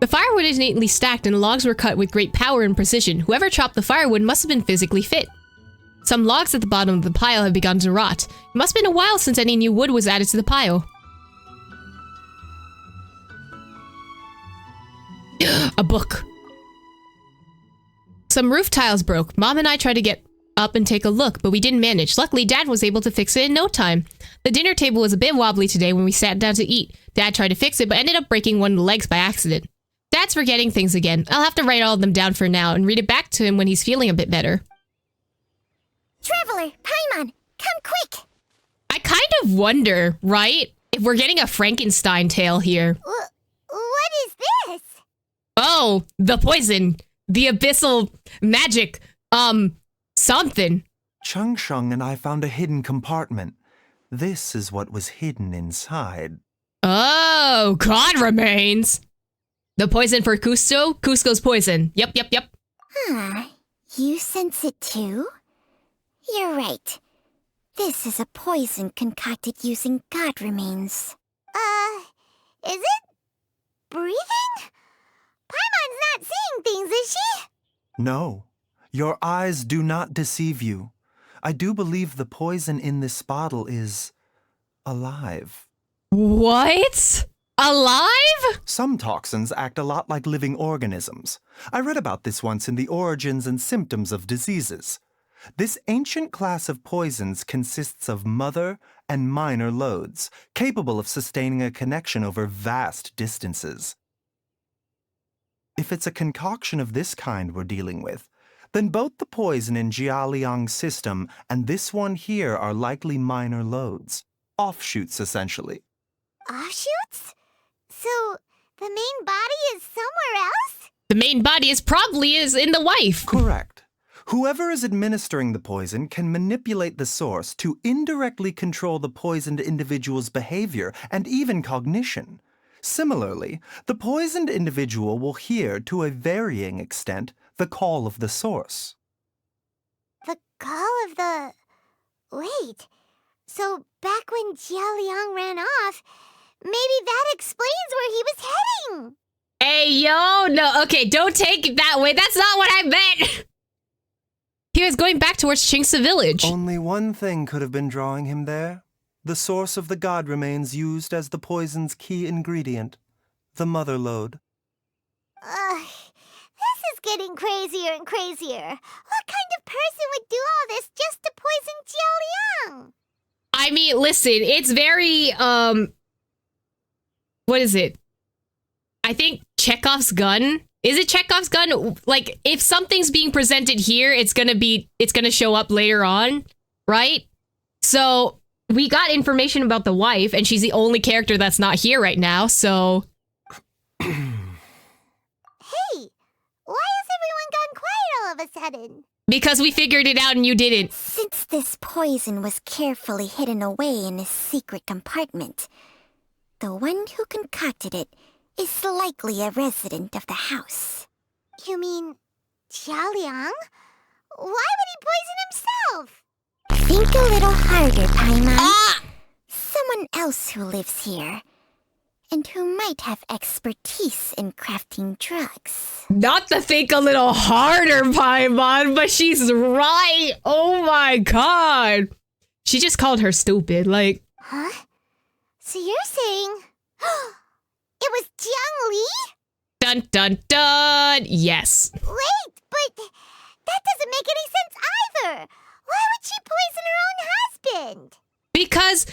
A: The firewood is neatly stacked and the logs were cut with great power and precision. Whoever chopped the firewood must have been physically fit. Some logs at the bottom of the pile have begun to rot. It must have been a while since any new wood was added to the pile. A book. Some roof tiles broke. Mom and I tried to get up and take a look, but we didn't manage. Luckily, Dad was able to fix it in no time. The dinner table was a bit wobbly today when we sat down to eat. Dad tried to fix it, but ended up breaking one of the legs by accident. Dad's forgetting things again. I'll have to write all of them down for now and read it back to him when he's feeling a bit better.
C: Traveler, Paimon, come quick!
A: I kind of wonder, right? If we're getting a Frankenstein tale here.
C: What is this?
A: Oh, the poison. The abyssal magic. Something.
E: Chung Shung and I found a hidden compartment. This is what was hidden inside.
A: Oh, God remains. The poison for Cusco? Cusco's poison. Yep.
C: Huh. You sense it too? You're right. This is a poison concocted using god remains. Is it? Breathing? Paimon's not seeing things, is she?
E: No. Your eyes do not deceive you. I do believe the poison in this bottle is alive.
A: What? Alive?
E: Some toxins act a lot like living organisms. I read about this once in The Origins and Symptoms of Diseases. This ancient class of poisons consists of mother and minor loads, capable of sustaining a connection over vast distances. If it's a concoction of this kind we're dealing with, then both the poison in Jialiang's system and this one here are likely minor loads. Offshoots, essentially.
C: Offshoots? So, the main body is somewhere else?
A: The main body is probably in the wife.
E: Correct. Whoever is administering the poison can manipulate the source to indirectly control the poisoned individual's behavior and even cognition. Similarly, the poisoned individual will hear, to a varying extent, the call of the source.
C: The call of the... Wait. So, back when Jialiang ran off, maybe that explains where he was heading.
A: Hey, yo, no, okay, don't take it that way. That's not what I meant. He was going back towards Chingsa village.
E: Only one thing could have been drawing him there. The source of the god remains used as the poison's key ingredient, the mother lode.
C: This is getting crazier and crazier. What kind of person would do all this just to poison Jialiang?
A: I mean, listen, it's very, what is it? I think Chekhov's gun. Is it Chekhov's gun? Like, if something's being presented here, it's gonna show up later on, right? So, we got information about the wife, and she's the only character that's not here right now, so...
C: Hey, why has everyone gone quiet all of a sudden?
A: Because we figured it out and you didn't.
C: Since this poison was carefully hidden away in a secret compartment, the one who concocted it is likely a resident of the house. You mean Jialiang? Why would he poison himself? Think a little harder, Paimon. Someone else who lives here, and who might have expertise in crafting drugs.
A: Not to think a little harder, Paimon, but she's right. Oh my god. She just called her stupid, like...
C: Huh? So you're saying... It was Jiang Li?
A: Dun dun dun! Yes.
C: Wait, but that doesn't make any sense either. Why would she poison her own husband?
A: Because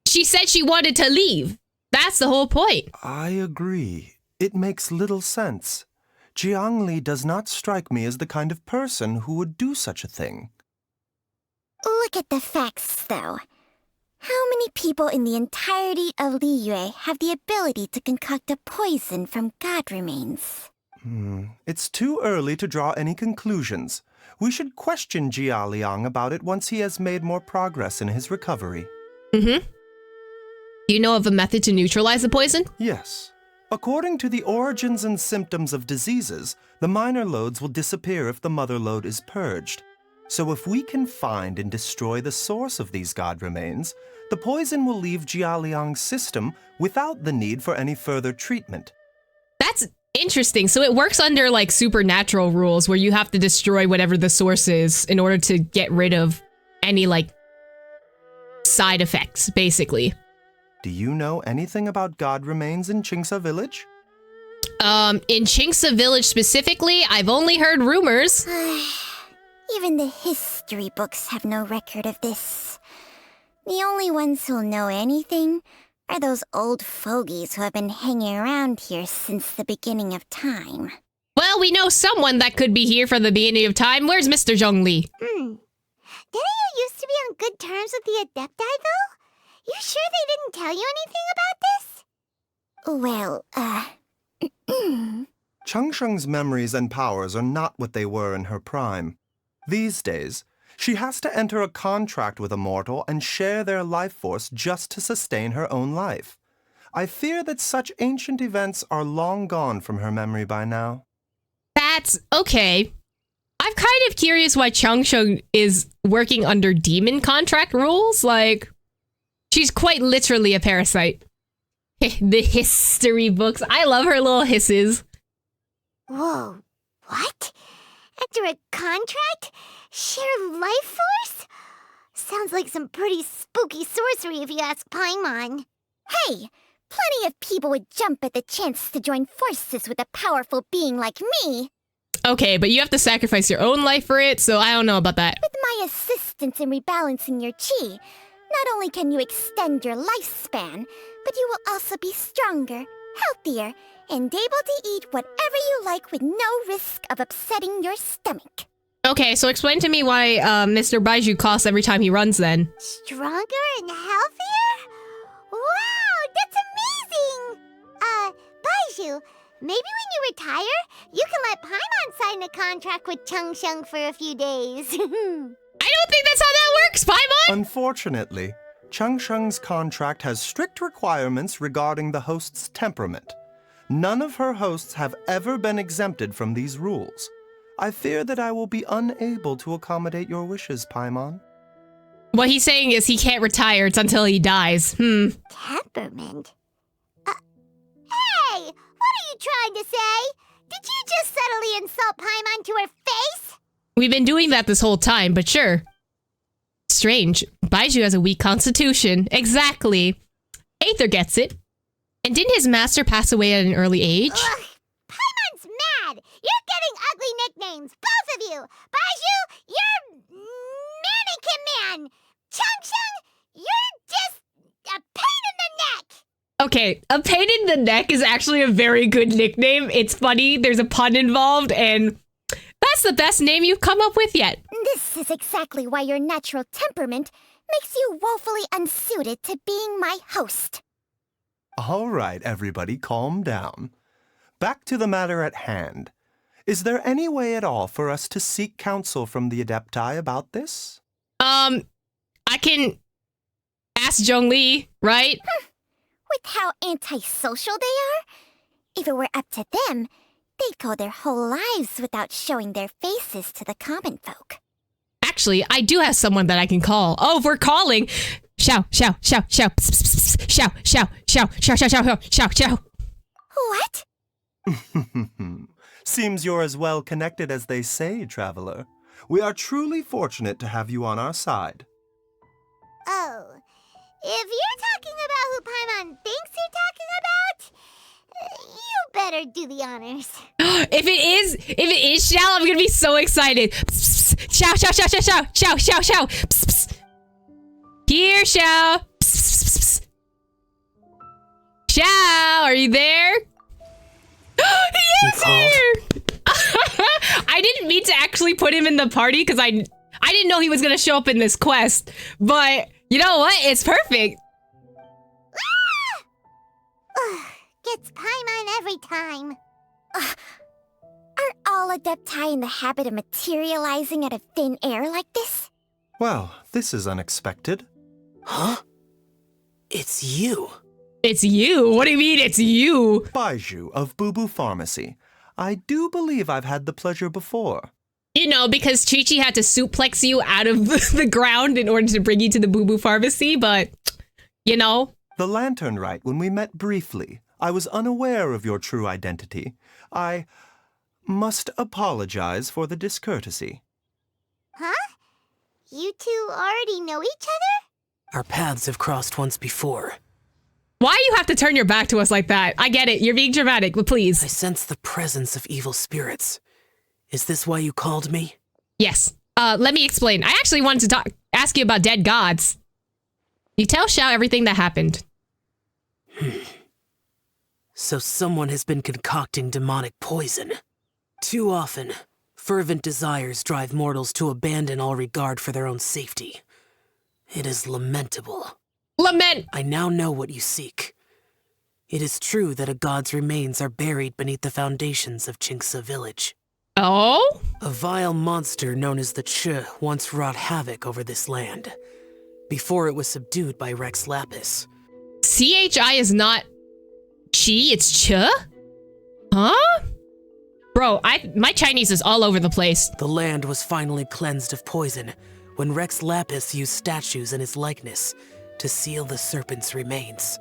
A: she said she wanted to leave. That's the whole point.
E: I agree. It makes little sense. Jiang Li does not strike me as the kind of person who would do such a thing.
C: Look at the facts, though. How many people in the entirety of Liyue have the ability to concoct a poison from god remains?
E: It's too early to draw any conclusions. We should question Jia Liang about it once he has made more progress in his recovery.
A: Do you know of a method to neutralize the poison?
E: Yes. According to the origins and symptoms of diseases, the minor loads will disappear if the mother load is purged. So if we can find and destroy the source of these god remains, the poison will leave Jialiang's system without the need for any further treatment.
A: That's interesting. So it works under like supernatural rules where you have to destroy whatever the source is in order to get rid of any like side effects, basically.
E: Do you know anything about god remains in Chingsa village?
A: In Chingsa village specifically, I've only heard rumors.
C: Even the history books have no record of this. The only ones who'll know anything are those old fogies who have been hanging around here since the beginning of time.
A: Well, we know someone that could be here from the beginning of time. Where's Mr. Zhongli?
C: Didn't you used to be on good terms with the Adepti, though? You sure they didn't tell you anything about this? Well,
E: Changsheng's memories and powers are not what they were in her prime. These days, she has to enter a contract with a mortal and share their life force just to sustain her own life. I fear that such ancient events are long gone from her memory by now.
A: That's okay. I'm kind of curious why Changsheng is working under demon contract rules. Like, she's quite literally a parasite. The history books. I love her little hisses.
C: Whoa, what? Enter a contract? Share life force? Sounds like some pretty spooky sorcery if you ask Paimon. Hey, plenty of people would jump at the chance to join forces with a powerful being like me.
A: Okay, but you have to sacrifice your own life for it, so I don't know about that.
C: With my assistance in rebalancing your chi, not only can you extend your lifespan, but you will also be stronger, healthier, and able to eat whatever you like with no risk of upsetting your stomach.
A: Okay, so explain to me why Mr. Baizhu coughs every time he runs then.
C: Stronger and healthier? Wow, that's amazing! Baizhu, maybe when you retire, you can let Paimon sign a contract with Changsheng for a few days.
A: I don't think that's how that works, Paimon!
E: Unfortunately, Changsheng's contract has strict requirements regarding the host's temperament. None of her hosts have ever been exempted from these rules. I fear that I will be unable to accommodate your wishes, Paimon.
A: What he's saying is he can't retire. It's until he dies.
C: Temperament? Hey! What are you trying to say? Did you just subtly insult Paimon to her face?
A: We've been doing that this whole time, but sure. Strange. Baizhu has a weak constitution. Exactly. Aether gets it. And didn't his master pass away at an early age?
C: Ugh, Paimon's mad! You're getting ugly nicknames, both of you! Baizhu, you're Mannequin Man! Changsheng, you're just a pain in the neck!
A: Okay, a pain in the neck is actually a very good nickname. It's funny, there's a pun involved, and that's the best name you've come up with yet.
C: This is exactly why your natural temperament makes you woefully unsuited to being my host.
E: All right, everybody, calm down. Back to the matter at hand. Is there any way at all for us to seek counsel from the Adepti about this?
A: I can ask Zhongli, right?
C: With how antisocial they are? If it were up to them, they'd go their whole lives without showing their faces to the common folk.
A: Actually, I do have someone that I can call. Oh, we're calling. Shout, shout, shout, shout, pss, pss, pss, shout, shout, shout, shout, shout, shout, shout, shout.
C: What?
E: Seems you're as well connected as they say, traveler. We are truly fortunate to have you on our side.
C: Oh, if you're talking about who Paimon thinks you're talking about, you better do the honors.
A: If it is Xiao, I'm gonna be so excited. Pss, pss, shout, shout, shout, shout, shout, shout, shout, shout. Pss, pss. Here, Xiao. Pss, pss, pss. Xiao, are you there? He is here! I didn't mean to actually put him in the party because I didn't know he was gonna show up in this quest. But you know what? It's perfect.
C: Gets Paimon every time. Are all Adepti in the habit of materializing out of thin air like this?
E: Well, this is unexpected.
J: Huh? It's you.
A: It's you? What do you mean it's you?
E: Baizhu of Boo Boo Pharmacy. I do believe I've had the pleasure before.
A: You know, because Chi-Chi had to suplex you out of the ground in order to bring you to the Boo Boo Pharmacy, but, you know.
E: The Lantern Rite, when we met briefly, I was unaware of your true identity. I must apologize for the discourtesy.
C: Huh? You two already know each other?
J: Our paths have crossed once before.
A: Why you have to turn your back to us like that? I get it. You're being dramatic, but please.
J: I sense the presence of evil spirits. Is this why you called me?
A: Yes. Let me explain. I actually wanted to ask you about dead gods. You tell Xiao everything that happened.
J: So someone has been concocting demonic poison. Too often, fervent desires drive mortals to abandon all regard for their own safety. It is lamentable.
A: Lament!
J: I now know what you seek. It is true that a god's remains are buried beneath the foundations of Qingce village.
A: Oh?
J: A vile monster known as the Chi once wrought havoc over this land, before it was subdued by Rex Lapis.
A: CHI is not Chi, it's Ch? Huh? Bro, my Chinese is all over the place.
J: The land was finally cleansed of poison when Rex Lapis used statues in his likeness to seal the serpent's remains.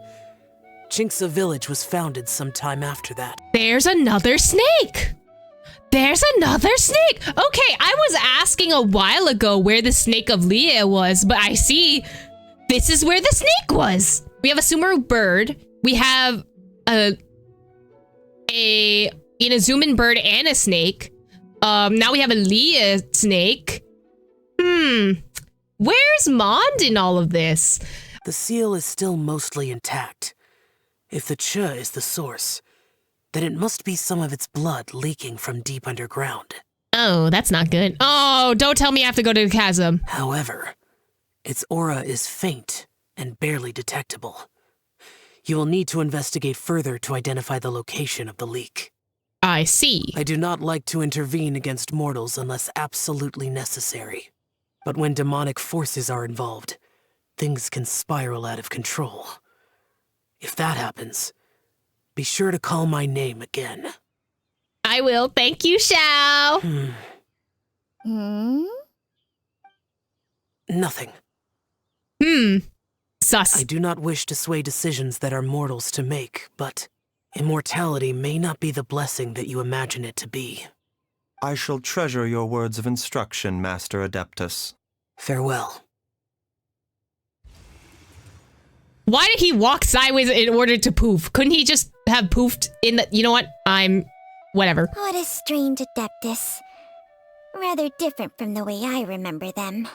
J: Qingce village was founded sometime after that.
A: There's another snake! There's another snake! Okay, I was asking a while ago where the snake of Leah was, but I see this is where the snake was. We have a Sumeru bird. We have a Inazuman bird and a snake. Now we have a Leah snake. Where's Mond in all of this?
J: The seal is still mostly intact. If the Chi is the source, then it must be some of its blood leaking from deep underground.
A: Oh, that's not good. Oh, don't tell me I have to go to the chasm.
J: However, its aura is faint and barely detectable. You will need to investigate further to identify the location of the leak.
A: I see.
J: I do not like to intervene against mortals unless absolutely necessary. But when demonic forces are involved, things can spiral out of control. If that happens, be sure to call my name again.
A: I will. Thank you, Xiao.
J: Nothing.
A: Sus.
J: I do not wish to sway decisions that are mortals to make, but immortality may not be the blessing that you imagine it to be.
E: I shall treasure your words of instruction, Master Adeptus.
J: Farewell.
A: Why did he walk sideways in order to poof? Couldn't he just have poofed in the... You know what? Whatever.
C: What a strange Adeptus. Rather different from the way I remember them.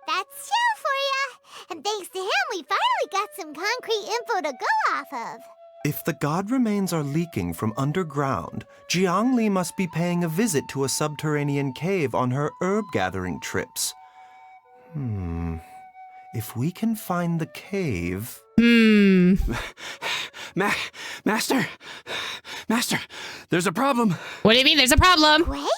C: That's Xiao for ya! And thanks to him, we finally got some concrete info to go off of.
E: If the god remains are leaking from underground, Jiangli must be paying a visit to a subterranean cave on her herb-gathering trips. If we can find the cave...
B: Master, there's a problem.
A: What do you mean there's a problem?
C: Wait?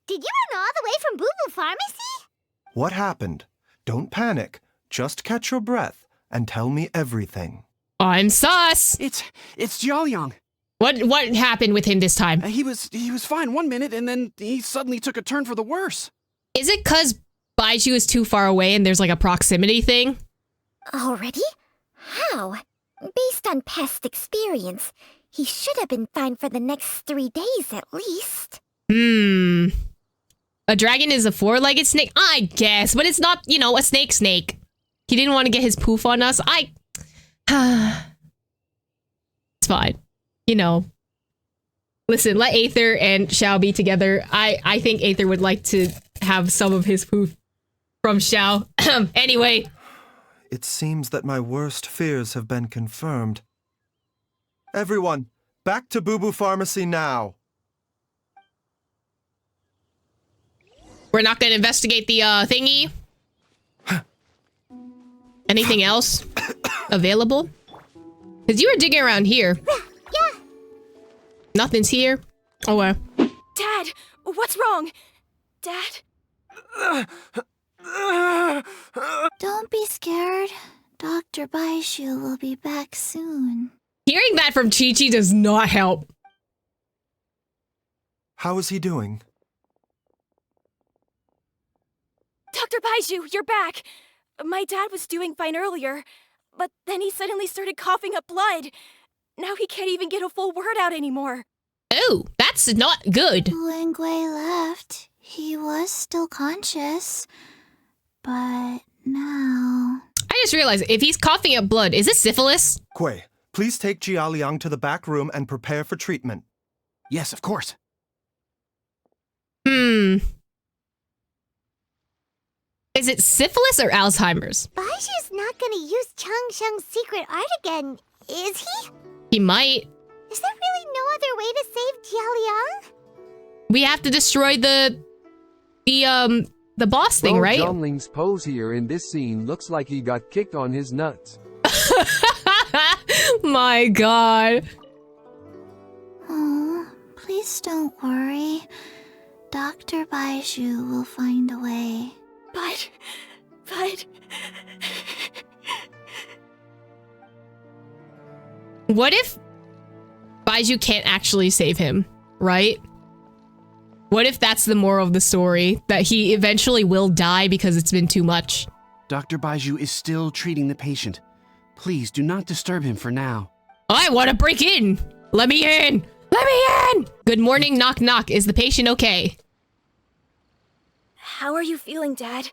C: Did you run all the way from Boo Boo Pharmacy?
E: What happened? Don't panic. Just catch your breath and tell me everything.
A: I'm sus.
B: It's Jiaoliang.
A: What happened with him this time?
B: He was fine one minute, and then he suddenly took a turn for the worse.
A: Is it because Baizhu is too far away and there's like a proximity thing?
C: Already? How? Based on past experience, he should have been fine for the next 3 days at least.
A: A dragon is a four-legged snake? I guess, but it's not, a snake. He didn't want to get his poof on us. It's fine. Listen, let Aether and Xiao be together. I think Aether would like to have some of his poof from Xiao. Anyway.
E: It seems that my worst fears have been confirmed. Everyone, back to Boo Boo Pharmacy now.
A: We're not going to investigate the thingy. Anything else available? Because you were digging around here.
C: Yeah.
A: Nothing's here. Oh, well.
D: Dad, what's wrong? Dad?
C: Don't be scared. Dr. Baizhu will be back soon.
A: Hearing that from Chi-Chi does not help.
E: How is he doing?
D: Dr. Baizhu, you're back! My dad was doing fine earlier, but then he suddenly started coughing up blood. Now he can't even get a full word out anymore.
A: Oh, that's not good.
C: When Gui left, he was still conscious. But now...
A: I just realized, if he's coughing up blood, is this syphilis?
E: Gui, please take Jialiang to the back room and prepare for treatment.
B: Yes, of course.
A: Is it syphilis or Alzheimer's?
C: Baizhu's not gonna use Changsheng's secret art again, is he?
A: He might.
C: Is there really no other way to save Jialiang?
A: We have to destroy the boss thing, right?
K: Zhongling's pose here in this scene looks like he got kicked on his nuts.
A: My god.
C: Oh, please don't worry. Dr. Baizhu will find a way.
D: But...
A: What if Baizhu can't actually save him, right? What if that's the moral of the story? That he eventually will die because it's been too much?
B: Dr. Baizhu is still treating the patient. Please do not disturb him for now.
A: I want to break in! Let me in! Let me in! Good morning, knock knock. Is the patient okay?
D: How are you feeling, Dad?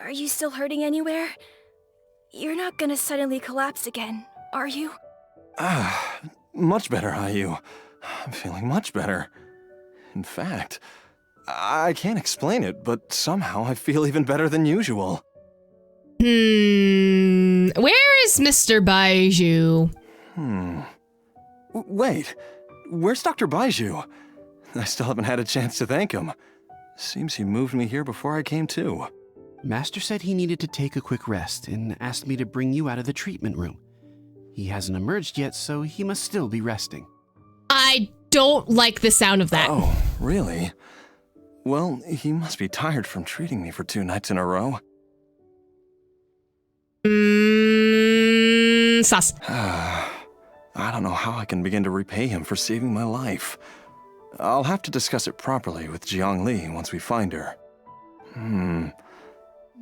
D: Are you still hurting anywhere? You're not gonna suddenly collapse again, are you?
I: Much better, Ayu. I'm feeling much better. In fact, I can't explain it, but somehow I feel even better than usual.
A: Where is Mr. Baizhu?
I: Wait, where's Dr. Baizhu? I still haven't had a chance to thank him. Seems he moved me here before I came to.
B: Master said he needed to take a quick rest and asked me to bring you out of the treatment room. He hasn't emerged yet, so he must still be resting.
A: I don't like the sound of that.
I: Oh, really? Well, he must be tired from treating me for 2 nights in a row.
A: Sus.
I: I don't know how I can begin to repay him for saving my life. I'll have to discuss it properly with Jiang Li once we find her.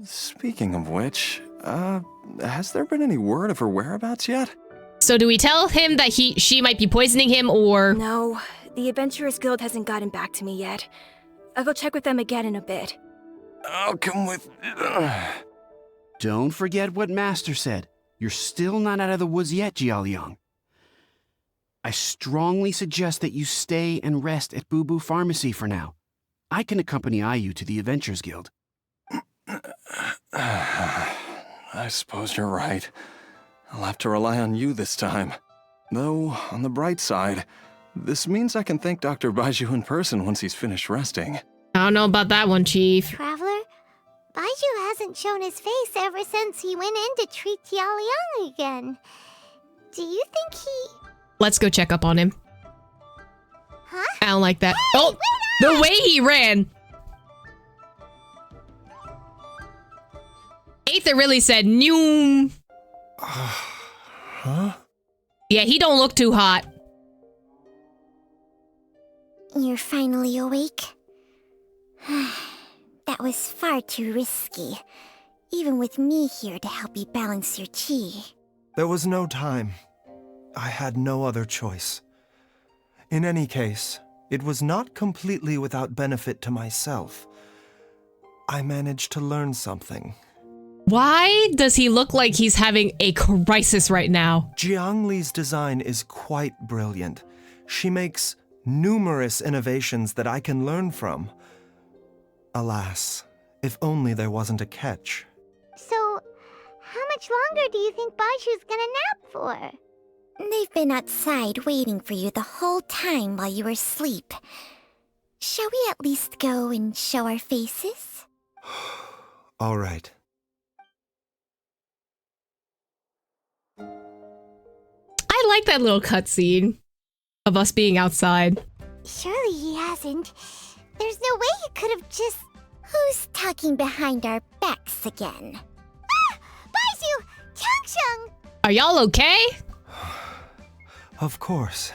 I: Speaking of which, has there been any word of her whereabouts yet?
A: So do we tell him that she might be poisoning him, or...
D: No, the Adventurers Guild hasn't gotten back to me yet. I'll go check with them again in a bit.
I: I'll come with...
B: Don't forget what Master said. You're still not out of the woods yet, Jialiang. I strongly suggest that you stay and rest at Boo Boo Pharmacy for now. I can accompany Ayu to the Adventurers Guild.
I: I suppose you're right. I'll have to rely on you this time. Though, on the bright side, this means I can thank Dr. Baizhu in person once he's finished resting.
A: I don't know about that one, Chief.
C: Traveler, Baizhu hasn't shown his face ever since he went in to treat Jialiang again. Do you think he...
A: Let's go check up on him.
C: Huh?
A: I don't like that.
C: Hey,
A: oh, the way he ran. Aether really said, noom.
E: Huh?
A: Yeah, he don't look too hot.
C: You're finally awake? That was far too risky. Even with me here to help you balance your chi.
E: There was no time. I had no other choice. In any case, it was not completely without benefit to myself. I managed to learn something.
A: Why does he look like he's having a crisis right now?
E: Jiang Li's design is quite brilliant. She makes numerous innovations that I can learn from. Alas, if only there wasn't a catch.
C: So, how much longer do you think Baizhu's gonna nap for? They've been outside waiting for you the whole time while you were asleep. Shall we at least go and show our faces?
E: All right.
A: I like that little cutscene of us being outside.
C: Surely he hasn't. There's no way he could have just... Who's talking behind our backs again? Ah! Baizhu! Changsheng!
A: Are y'all okay?
E: Of course.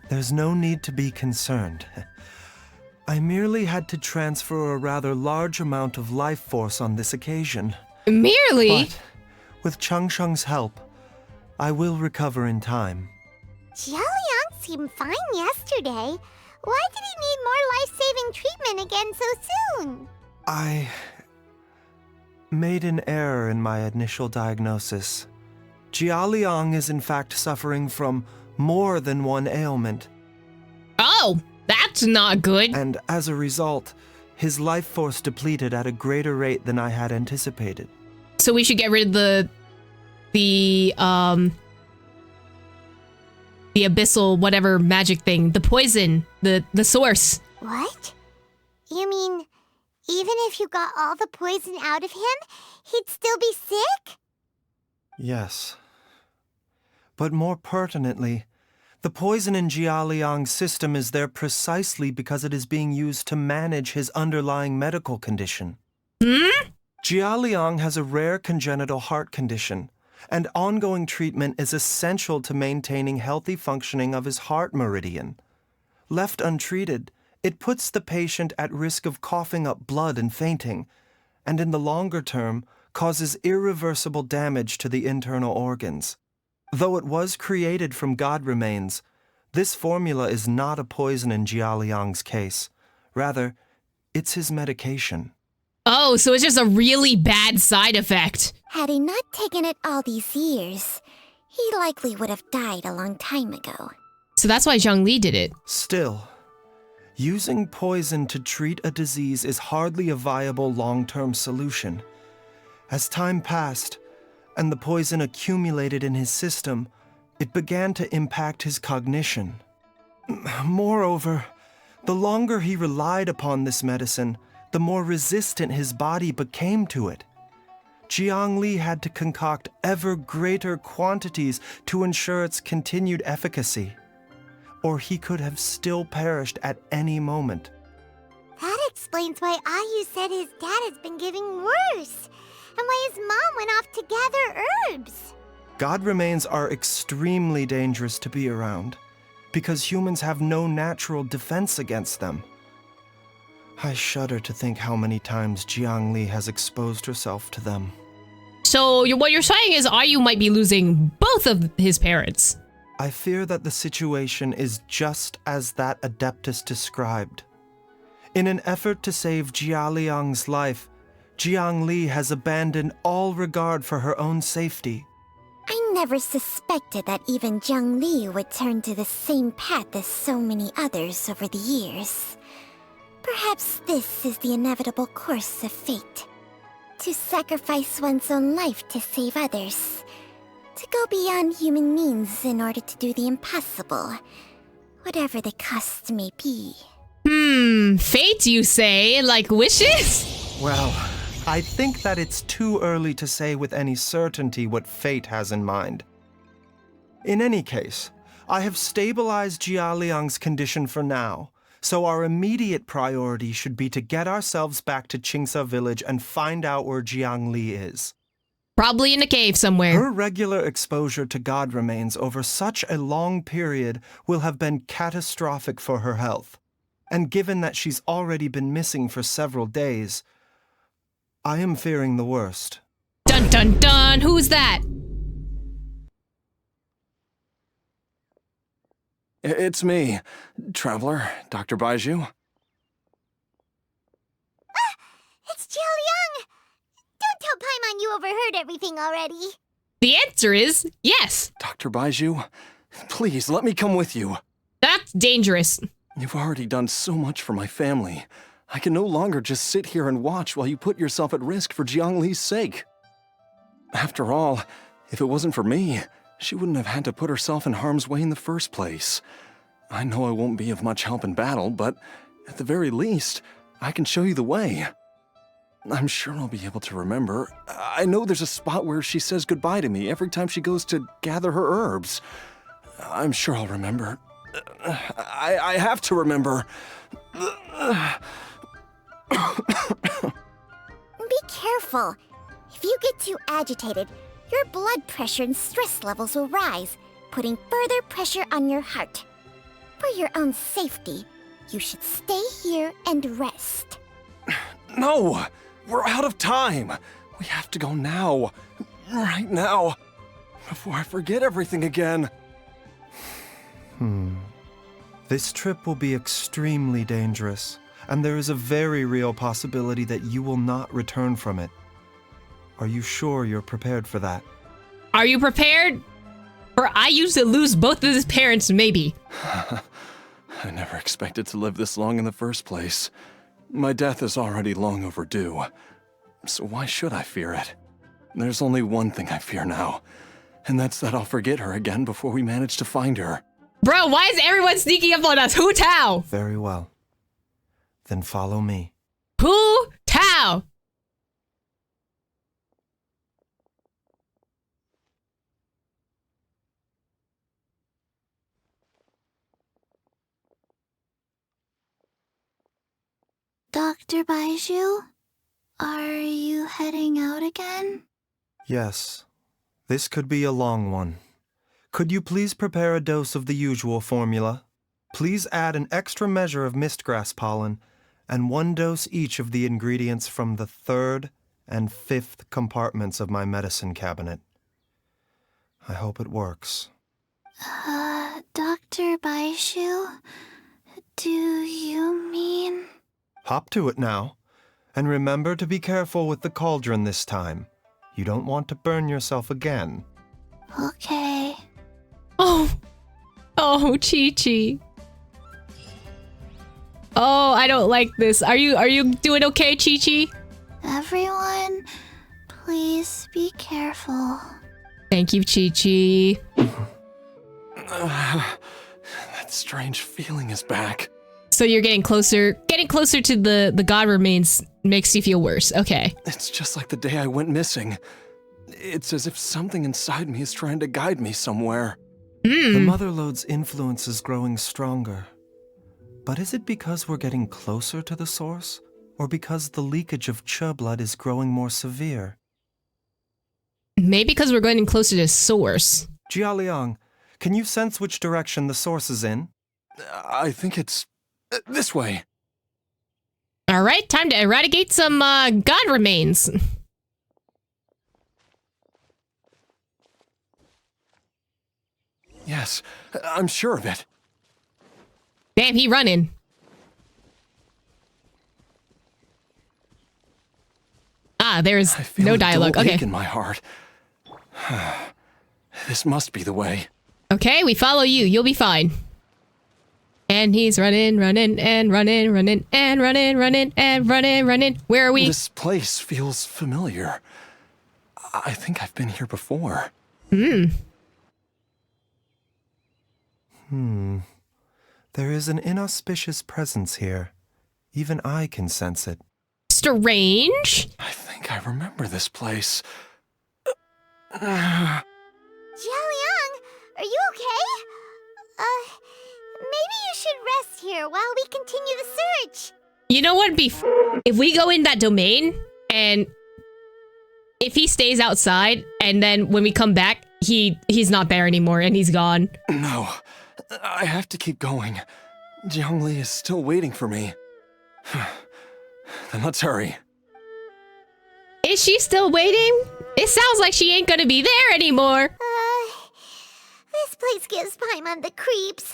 E: There's no need to be concerned. I merely had to transfer a rather large amount of life force on this occasion.
A: Merely?
E: But with Chung Chung's help, I will recover in time.
C: Jialiang seemed fine yesterday. Why did he need more life-saving treatment again so soon?
E: I made an error in my initial diagnosis. Jialiang is in fact suffering from more than one ailment.
A: Oh, that's not good.
E: And as a result, his life force depleted at a greater rate than I had anticipated.
A: So we should get rid of the abyssal whatever magic thing, the poison, the source.
C: What? You mean, even if you got all the poison out of him, he'd still be sick?
E: Yes. But more pertinently, the poison in Jialiang's system is there precisely because it is being used to manage his underlying medical condition. Jialiang has a rare congenital heart condition, and ongoing treatment is essential to maintaining healthy functioning of his heart meridian. Left untreated, it puts the patient at risk of coughing up blood and fainting, and in the longer term, causes irreversible damage to the internal organs. Though it was created from god remains, this formula is not a poison in Jialiang's case. Rather, it's his medication.
A: Oh, so it's just a really bad side effect.
C: Had he not taken it all these years, he likely would have died a long time ago.
A: So that's why Zhongli did it.
E: Still, using poison to treat a disease is hardly a viable long-term solution. As time passed, and the poison accumulated in his system, it began to impact his cognition. Moreover, the longer he relied upon this medicine, the more resistant his body became to it. Jiang Li had to concoct ever greater quantities to ensure its continued efficacy, or he could have still perished at any moment.
C: That explains why Ayu said his dad has been getting worse, and why his mom went off to gather herbs.
E: God remains are extremely dangerous to be around, because humans have no natural defense against them. I shudder to think how many times Jiang Li has exposed herself to them.
A: So what you're saying is Ayu might be losing both of his parents.
E: I fear that the situation is just as that Adeptus described. In an effort to save Jialiang's life, Jiang Li has abandoned all regard for her own safety.
C: I never suspected that even Jiang Li would turn to the same path as so many others over the years. Perhaps this is the inevitable course of fate. To sacrifice one's own life to save others. To go beyond human means in order to do the impossible. Whatever the cost may be.
A: Fate, you say? Like wishes?
E: Well, I think that it's too early to say with any certainty what fate has in mind. In any case, I have stabilized Jialiang's condition for now, so our immediate priority should be to get ourselves back to Qingsa village and find out where Jiang Li is.
A: Probably in a cave somewhere.
E: Her regular exposure to god remains over such a long period will have been catastrophic for her health. And given that she's already been missing for several days, I am fearing the worst.
A: Dun dun dun! Who's that?
I: It's me, Traveler, Dr. Baizhu.
C: It's Jialiang! Don't tell Paimon you overheard everything already.
A: The answer is yes.
I: Dr. Baizhu, please let me come with you.
A: That's dangerous.
I: You've already done so much for my family. I can no longer just sit here and watch while you put yourself at risk for Jiang Li's sake. After all, if it wasn't for me, she wouldn't have had to put herself in harm's way in the first place. I know I won't be of much help in battle, but at the very least, I can show you the way. I'm sure I'll be able to remember. I know there's a spot where she says goodbye to me every time she goes to gather her herbs. I'm sure I'll remember. I have to remember.
C: Be careful. If you get too agitated, your blood pressure and stress levels will rise, putting further pressure on your heart. For your own safety, you should stay here and rest.
I: No! We're out of time! We have to go now. Right now. Before I forget everything again.
E: This trip will be extremely dangerous, and there is a very real possibility that you will not return from it. Are you sure you're prepared for that?
A: Are you prepared? For I used to lose both of his parents, maybe.
I: I never expected to live this long in the first place. My death is already long overdue. So why should I fear it? There's only one thing I fear now, and that's that I'll forget her again before we manage to find her.
A: Bro, why is everyone sneaking up on us? Hu Tao!
E: Very well. Then follow me.
A: Hu Tao!
C: Dr. Baizhu, are you heading out again?
E: Yes. This could be a long one. Could you please prepare a dose of the usual formula? Please add an extra measure of mistgrass pollen and 1 dose each of the ingredients from the 3rd and 5th compartments of my medicine cabinet. I hope it works.
C: Dr. Baizhu, do you mean...
E: Hop to it now. And remember to be careful with the cauldron this time. You don't want to burn yourself again.
C: Okay.
A: Oh, Chi-Chi. Oh, I don't like this. Are you doing okay, Chi-Chi?
C: Everyone, please be careful.
A: Thank you, Chi-Chi.
I: That strange feeling is back.
A: So you're getting closer to the god remains makes you feel worse. Okay.
I: It's just like the day I went missing. It's as if something inside me is trying to guide me somewhere.
E: The Mother Lode's influence is growing stronger. But is it because we're getting closer to the source? Or because the leakage of Che blood is growing more severe?
A: Maybe because we're getting closer to source.
E: Jialiang, can you sense which direction the source is in?
I: I think it's this way.
A: All right, time to eradicate some god remains.
I: Yes, I'm sure of it.
A: Damn, he running. Ah, there's no dialogue. Okay.
I: In my heart. This must be the way.
A: Okay, we follow you. You'll be fine. And he's running. Where are we?
I: This place feels familiar. I think I've been here before.
E: There is an inauspicious presence here. Even I can sense it.
A: Strange?
I: I think I remember this place.
C: Jialiang, are you okay? Maybe you should rest here while we continue the search.
A: You know what would be if we go in that domain and if he stays outside and then when we come back, he's not there anymore and he's gone.
I: No, I have to keep going. Jiangli is still waiting for me. Then let's hurry.
A: Is she still waiting? It sounds like she ain't gonna be there anymore.
C: This place gives Paimon the creeps.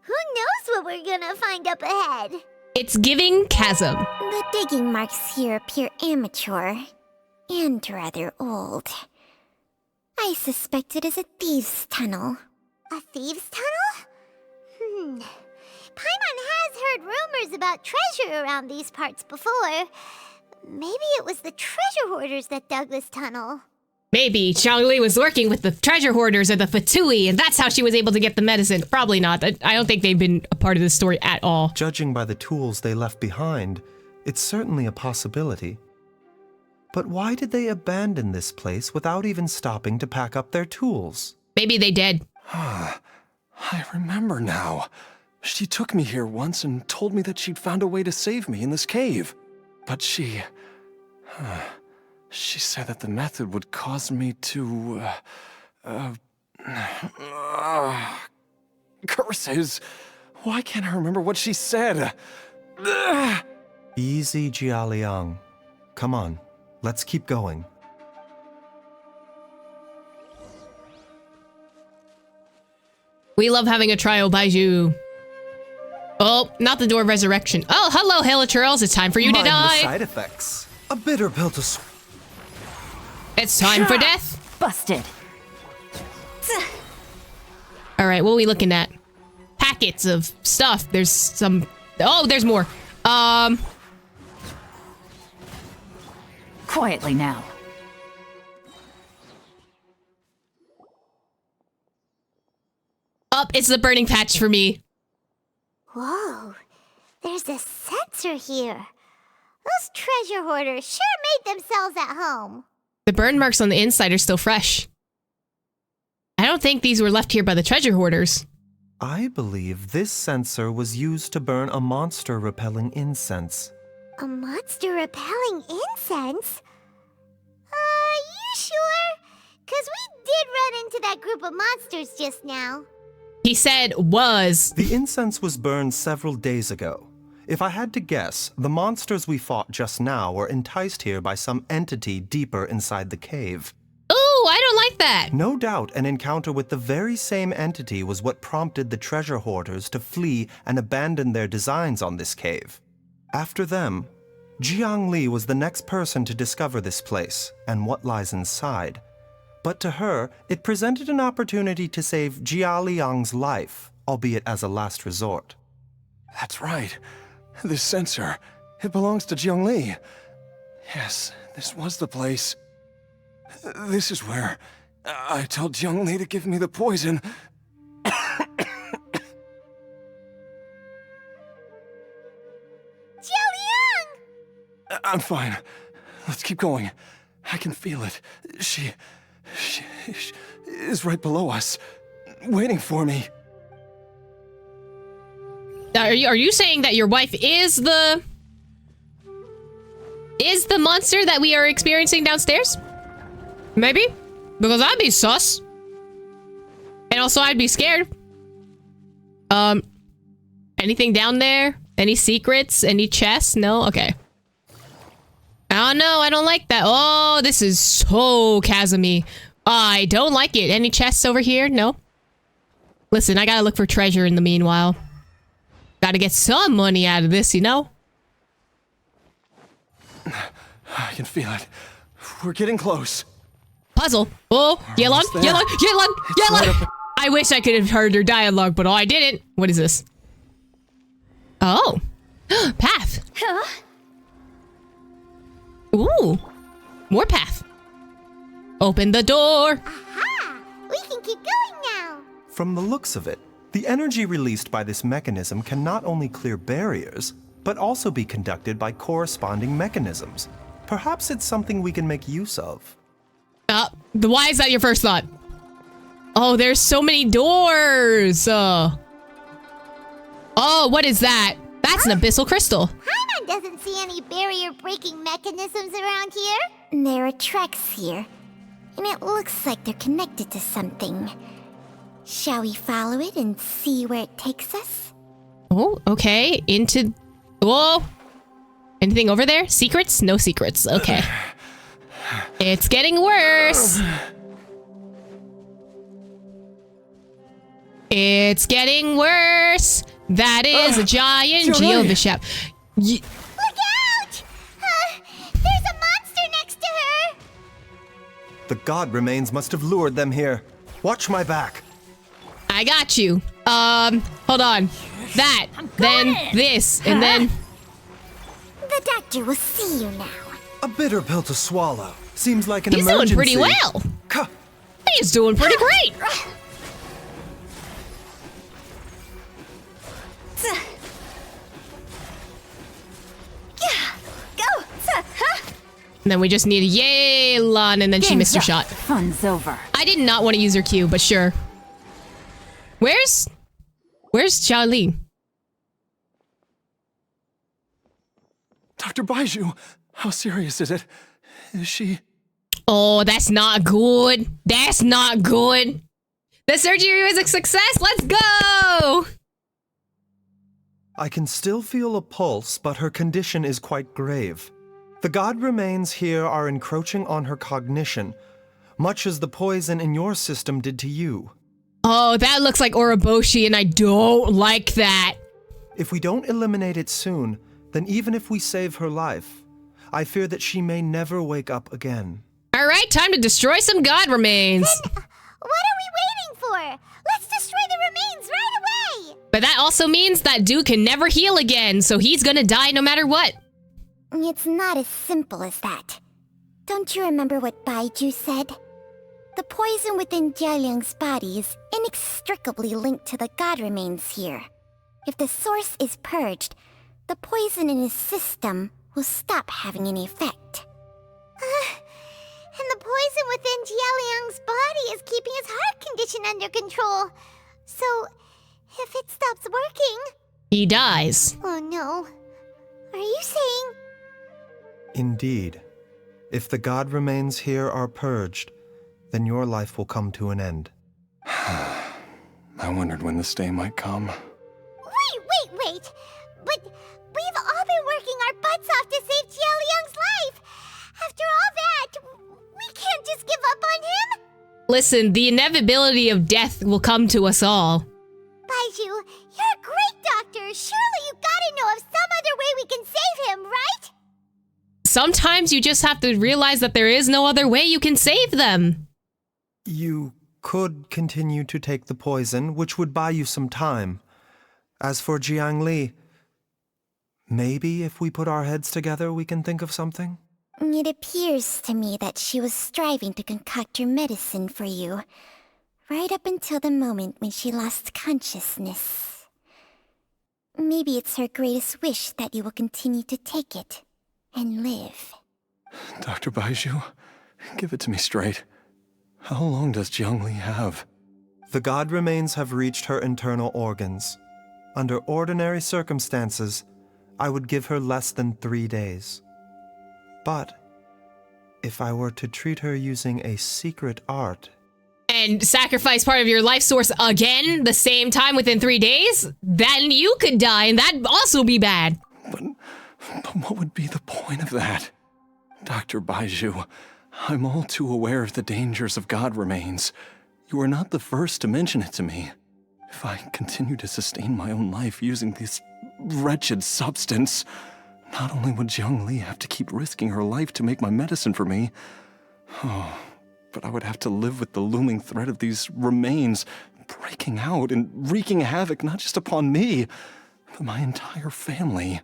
C: Who knows what we're gonna find up ahead?
A: It's giving chasm.
C: The digging marks here appear amateur and rather old. I suspect it is a thieves' tunnel. A thieves' tunnel? Paimon has heard rumors about treasure around these parts before. Maybe it was the treasure hoarders that dug this tunnel.
A: Maybe Xiangli was working with the treasure hoarders or the Fatui, and that's how she was able to get the medicine. Probably not. I don't think they've been a part of this story at all.
E: Judging by the tools they left behind, it's certainly a possibility. But why did they abandon this place without even stopping to pack up their tools?
A: Maybe they did.
I: I remember now. She took me here once and told me that she'd found a way to save me in this cave. But she said that the method would cause me to, forces. Why can't I remember what she said? Ugh.
E: Easy, Jialiang. Come on, let's keep going.
A: We love having a trio, Baizhu. Oh, not the door of resurrection. Oh, hello, Helichurls. It's time for you to
E: Mind the
A: die.
E: side effects. A bitter pill to swallow.
A: It's time for death.
L: Busted.
A: All right, what are we looking at? Packets of stuff. There's some... Oh, there's more.
L: Quietly now.
A: Up, it's the burning patch for me.
C: Whoa, there's a sensor here. Those treasure hoarders sure made themselves at home.
A: The burn marks on the inside are still fresh. I don't think these were left here by the treasure hoarders.
E: I believe this sensor was used to burn a monster-repelling incense.
C: A monster repelling incense? You sure? 'Cause we did run into that group of monsters just now.
A: He said was.
E: The incense was burned several days ago. If I had to guess, the monsters we fought just now were enticed here by some entity deeper inside the cave.
A: Ooh, I don't like that.
E: No doubt an encounter with the very same entity was what prompted the treasure hoarders to flee and abandon their designs on this cave. After them, Jiang Li was the next person to discover this place and what lies inside. But to her, it presented an opportunity to save Jia Liang's life, albeit as a last resort.
I: That's right. This sensor, it belongs to Jiang Li. Yes, this was the place. This is where I told Jiang Li to give me the poison.
C: Jialiang!
I: I'm fine. Let's keep going. I can feel it. She is right below us, waiting for me.
A: Are you saying that your wife is the monster that we are experiencing downstairs? Maybe? Because I'd be sus. And also I'd be scared. Anything down there? Any secrets? Any chests? No? Okay. Oh no, I don't like that. Oh, this is so chasmy. I don't like it. Any chests over here? No? Listen, I gotta look for treasure in the meanwhile. Gotta get some money out of this, you know?
I: I can feel it. We're getting close.
A: Puzzle. Oh, Yelon,
I: there.
A: Yelon, Yelon,
I: It's right
A: Yelon!
I: up-
A: I wish I could have heard her dialogue, but I didn't. What is this? Oh. Path.
H: Huh?
A: Ooh. More path. Open the door.
C: Aha! We can keep going now.
E: From the looks of it, the energy released by this mechanism can not only clear barriers, but also be conducted by corresponding mechanisms. Perhaps it's something we can make use of.
A: Why is that your first thought? Oh, there's so many doors. Oh, what is that? That's an abyssal crystal.
C: Paimon doesn't see any barrier-breaking mechanisms around here. There are tracks here, and it looks like they're connected to something. Shall we follow it and see where it takes us?
A: Oh, okay. Into... Whoa. Anything over there? Secrets? No secrets. Okay. It's getting worse. It's getting worse. That is a giant geobishap.
C: Look out! There's a monster next to her!
E: The god remains must have lured them here. Watch my back.
A: I got you. Hold on. That, then this, and then...
C: The doctor will see you now.
E: A bitter pill to swallow. Seems like an
A: He's
E: emergency.
A: doing pretty well. He's doing pretty great.
H: Go!
A: And then we just need a Yelan, and then she missed her shot.
L: Fun's over.
A: I did not want to use her Q, but sure. Where's Xiaoli?
I: Dr. Baizhu, how serious is it? Is she...
A: Oh, that's not good. That's not good. The surgery was a success. Let's go.
E: I can still feel a pulse, but her condition is quite grave. The god remains here are encroaching on her cognition, much as the poison in your system did to you.
A: Oh, that looks like Oroboshi, and I don't like that.
E: If we don't eliminate it soon, then even if we save her life, I fear that she may never wake up again.
A: All right, time to destroy some god remains.
C: Then, what are we waiting for? Let's destroy the remains right away!
A: But that also means that dude can never heal again, so he's gonna die no matter what.
C: It's not as simple as that. Don't you remember what Baizhu said? The poison within Jialiang's body is inextricably linked to the god remains here. If the source is purged, the poison in his system will stop having any effect. And the poison within Jialiang's body is keeping his heart condition under control. So, if it stops working...
A: He dies.
C: Oh no. Are you saying...
E: Indeed. If the god remains here are purged, then your life will come to an end.
I: I wondered when this day might come.
C: Wait! But we've all been working our butts off to save Jialiang's life! After all that, we can't just give up on him!
A: Listen, the inevitability of death will come to us all.
C: Baizhu, you're a great doctor! Surely you gotta know of some other way we can save him, right?
A: Sometimes you just have to realize that there is no other way you can save them.
E: You could continue to take the poison, which would buy you some time. As for Jiang Li, maybe if we put our heads together, we can think of something?
C: It appears to me that she was striving to concoct her medicine for you, right up until the moment when she lost consciousness. Maybe it's her greatest wish that you will continue to take it and live.
I: Dr. Baizhu, give it to me straight. How long does Jiang Li have?
E: The god remains have reached her internal organs. Under ordinary circumstances, I would give her less than 3 days. But if I were to treat her using a secret art...
A: And sacrifice part of your life source again, the same time within 3 days, then you could die, and that'd also be bad.
I: But what would be the point of that? Dr. Baizhu, I'm all too aware of the dangers of god remains. You are not the first to mention it to me. If I continue to sustain my own life using this wretched substance, not only would Jiang Li have to keep risking her life to make my medicine for me, but I would have to live with the looming threat of these remains breaking out and wreaking havoc not just upon me, but my entire family.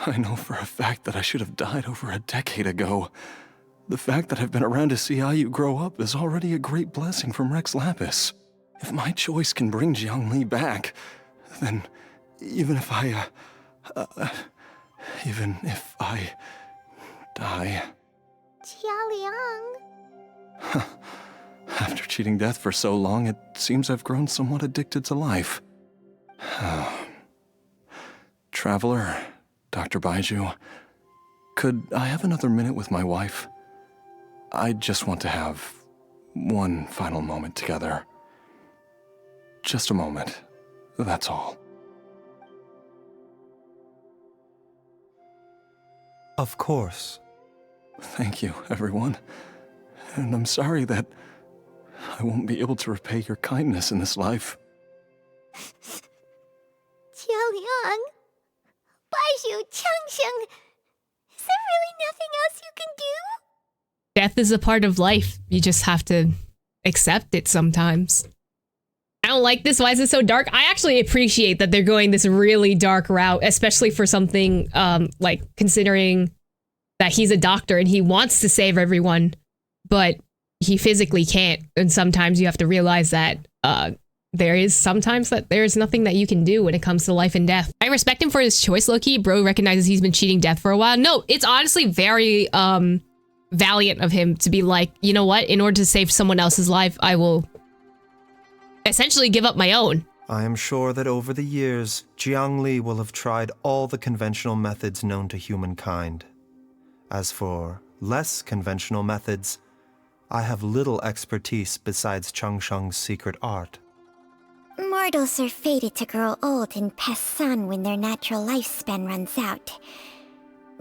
I: I know for a fact that I should have died over a decade ago. The fact that I've been around to see how you grow up is already a great blessing from Rex Lapis. If my choice can bring Jiang Li back, then even if I die...
C: Jialiang...
I: After cheating death for so long, it seems I've grown somewhat addicted to life. Traveler, Dr. Baizhu, could I have another minute with my wife? I just want to have one final moment together. Just a moment, that's all.
E: Of course.
I: Thank you, everyone. And I'm sorry that I won't be able to repay your kindness in this life.
C: Jialiang... Baizhu, Changsheng... Is there really nothing else you can do?
A: Death is a part of life. You just have to accept it sometimes. I don't like this. Why is it so dark? I actually appreciate that they're going this really dark route, especially for something like considering that he's a doctor and he wants to save everyone, but he physically can't. And sometimes you have to realize that there is nothing that you can do when it comes to life and death. I respect him for his choice, low-key. Bro recognizes he's been cheating death for a while. No, it's honestly very valiant of him to be like, you know what? In order to save someone else's life, I will essentially give up my own.
E: I am sure that over the years, Jiang Li will have tried all the conventional methods known to humankind. As for less conventional methods, I have little expertise besides Changsheng's secret art.
C: Mortals are fated to grow old and pass on when their natural lifespan runs out.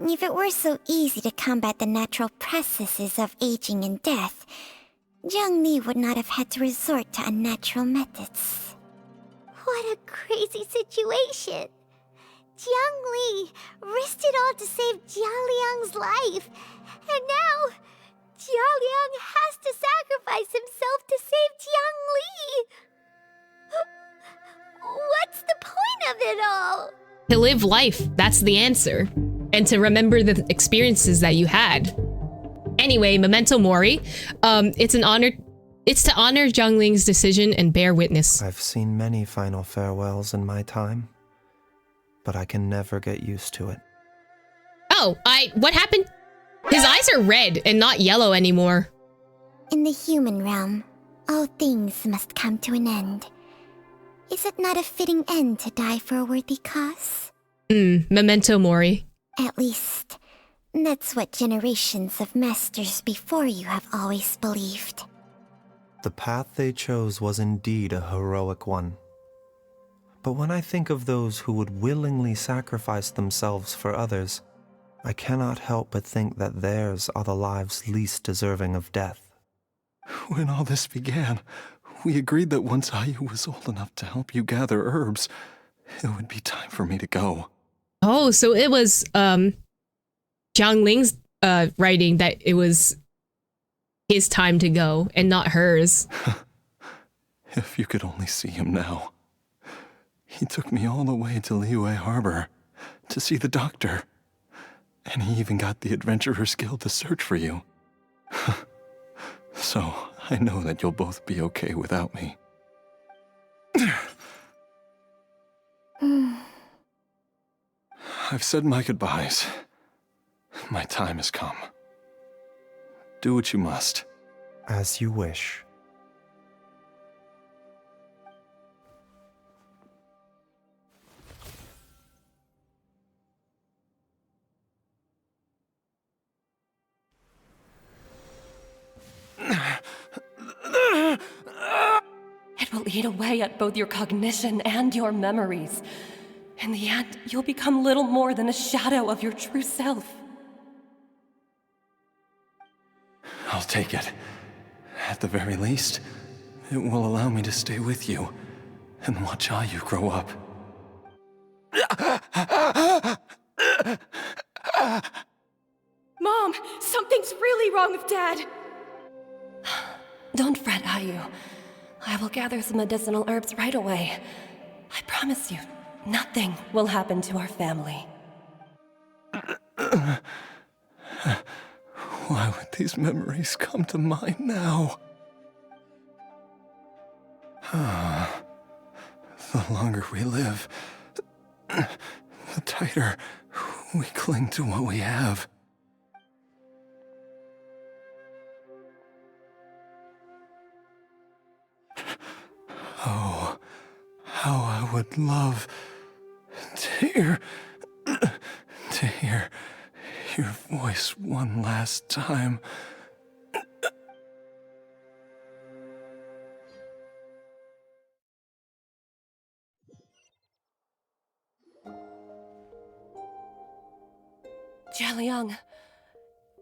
C: If it were so easy to combat the natural processes of aging and death, Zhongli would not have had to resort to unnatural methods.
H: What a crazy situation! Jiangli risked it all to save Jialiang's life, and now Jialiang has to sacrifice himself to save Jiangli! What's the point of it all?
A: To live life, that's the answer. And to remember the experiences that you had. Anyway, Memento Mori. It's to honor Zhang Ling's decision and bear witness.
E: I've seen many final farewells in my time, but I can never get used to it.
A: Oh, what happened? His eyes are red and not yellow anymore.
C: In the human realm, all things must come to an end. Is it not a fitting end to die for a worthy cause?
A: Memento Mori.
C: At least, that's what generations of masters before you have always believed.
E: The path they chose was indeed a heroic one. But when I think of those who would willingly sacrifice themselves for others, I cannot help but think that theirs are the lives least deserving of death.
I: When all this began, we agreed that once Ayu was old enough to help you gather herbs, it would be time for me to go.
A: Oh, so it was Zhang Ling's writing that it was his time to go and not hers.
I: If you could only see him now. He took me all the way to Liyue Harbor to see the doctor. And he even got the Adventurers Guild to search for you. So, I know that you'll both be okay without me. I've said my goodbyes. My time has come. Do what you must.
E: As you wish.
L: It will eat away at both your cognition and your memories. In the end, you'll become little more than a shadow of your true self.
I: I'll take it. At the very least, it will allow me to stay with you and watch Ayu grow up.
L: Mom, something's really wrong with Dad. Don't fret, Ayu. I will gather some medicinal herbs right away. I promise you, nothing will happen to our family.
I: Why would these memories come to mind now? The longer we live, the tighter we cling to what we have. Oh, how I would love to hear your voice one last time.
L: Jialiang!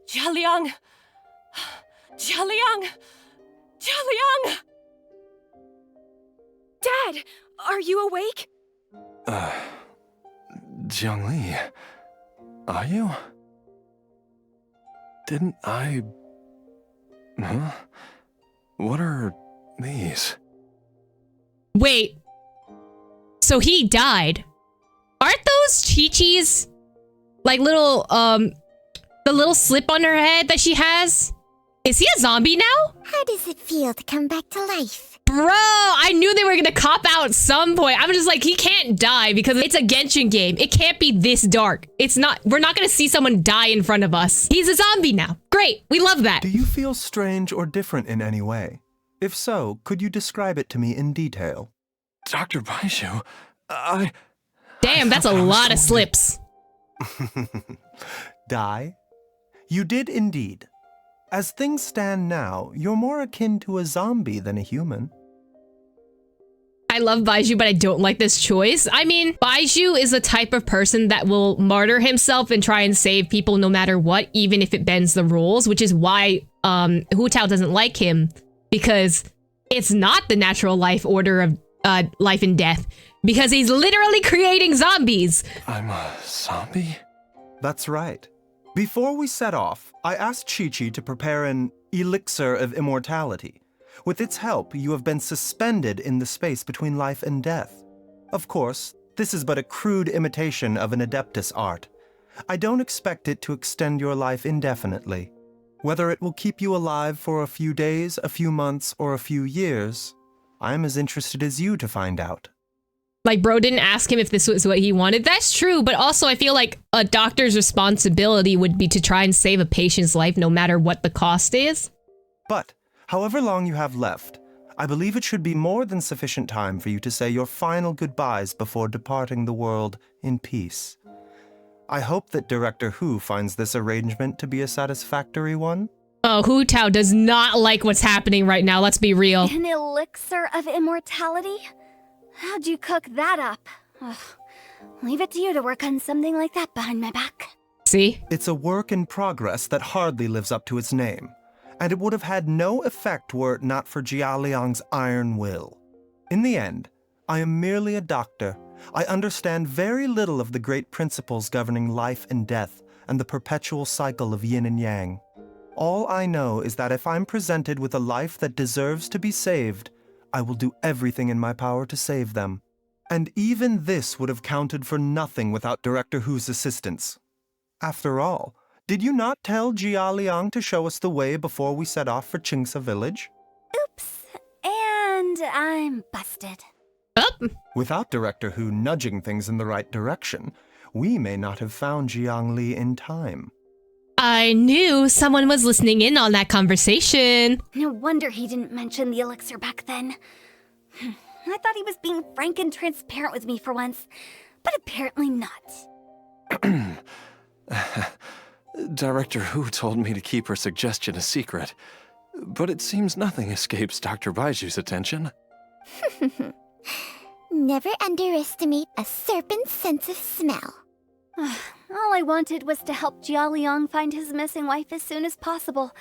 L: Jialiang! Jialiang! Jialiang! Dad, are you awake?
I: Zhongli, are you? Didn't I... Huh? What are these?
A: Wait. So he died. Aren't those Chi-Chi's? Like little, the little slip on her head that she has? Is he a zombie now?
C: How does it feel to come back to life?
A: Bro, I knew they were gonna cop out at some point. I'm just like, he can't die because it's a Genshin game. It can't be this dark. It's not, we're not gonna see someone die in front of us. He's a zombie now. Great, we love that.
E: Do you feel strange or different in any way? If so, could you describe it to me in detail?
I: Dr. Baizhu,
A: Damn, that's a lot of slips.
E: Die? You did indeed. As things stand now, you're more akin to a zombie than a human.
A: I love Baizhu, but I don't like this choice. I mean, Baizhu is the type of person that will martyr himself and try and save people no matter what, even if it bends the rules, which is why Hu Tao doesn't like him, because it's not the natural life order of life and death, because he's literally creating zombies.
I: I'm a zombie?
E: That's right. Before we set off, I asked Chi-Chi to prepare an elixir of immortality. With its help, you have been suspended in the space between life and death. Of course, this is but a crude imitation of an Adeptus art. I don't expect it to extend your life indefinitely. Whether it will keep you alive for a few days, a few months, or a few years, I'm as interested as you to find out.
A: Like, bro didn't ask him if this was what he wanted. That's true, but also I feel like a doctor's responsibility would be to try and save a patient's life no matter what the cost is.
E: But however long you have left, I believe it should be more than sufficient time for you to say your final goodbyes before departing the world in peace. I hope that Director Hu finds this arrangement to be a satisfactory one.
A: Oh, Hu Tao does not like what's happening right now, let's be real.
H: An elixir of immortality? How'd you cook that up? Ugh. Leave it to you to work on something like that behind my back.
A: See?
E: It's a work in progress that hardly lives up to its name, and it would have had no effect were it not for Jia Liang's iron will. In the end, I am merely a doctor. I understand very little of the great principles governing life and death and the perpetual cycle of yin and yang. All I know is that if I'm presented with a life that deserves to be saved, I will do everything in my power to save them. And even this would have counted for nothing without Director Hu's assistance. After all, did you not tell Jia Liang to show us the way before we set off for Qingce village?
H: Oops. And I'm busted.
A: Oh.
E: Without Director Hu nudging things in the right direction, we may not have found Jiangli in time.
A: I knew someone was listening in on that conversation.
H: No wonder he didn't mention the elixir back then. I thought he was being frank and transparent with me for once, but apparently not.
I: Director Hu told me to keep her suggestion a secret, but it seems nothing escapes Dr. Baizhu's attention.
C: Never underestimate a serpent's sense of smell.
H: All I wanted was to help Jia Liang find his missing wife as soon as possible,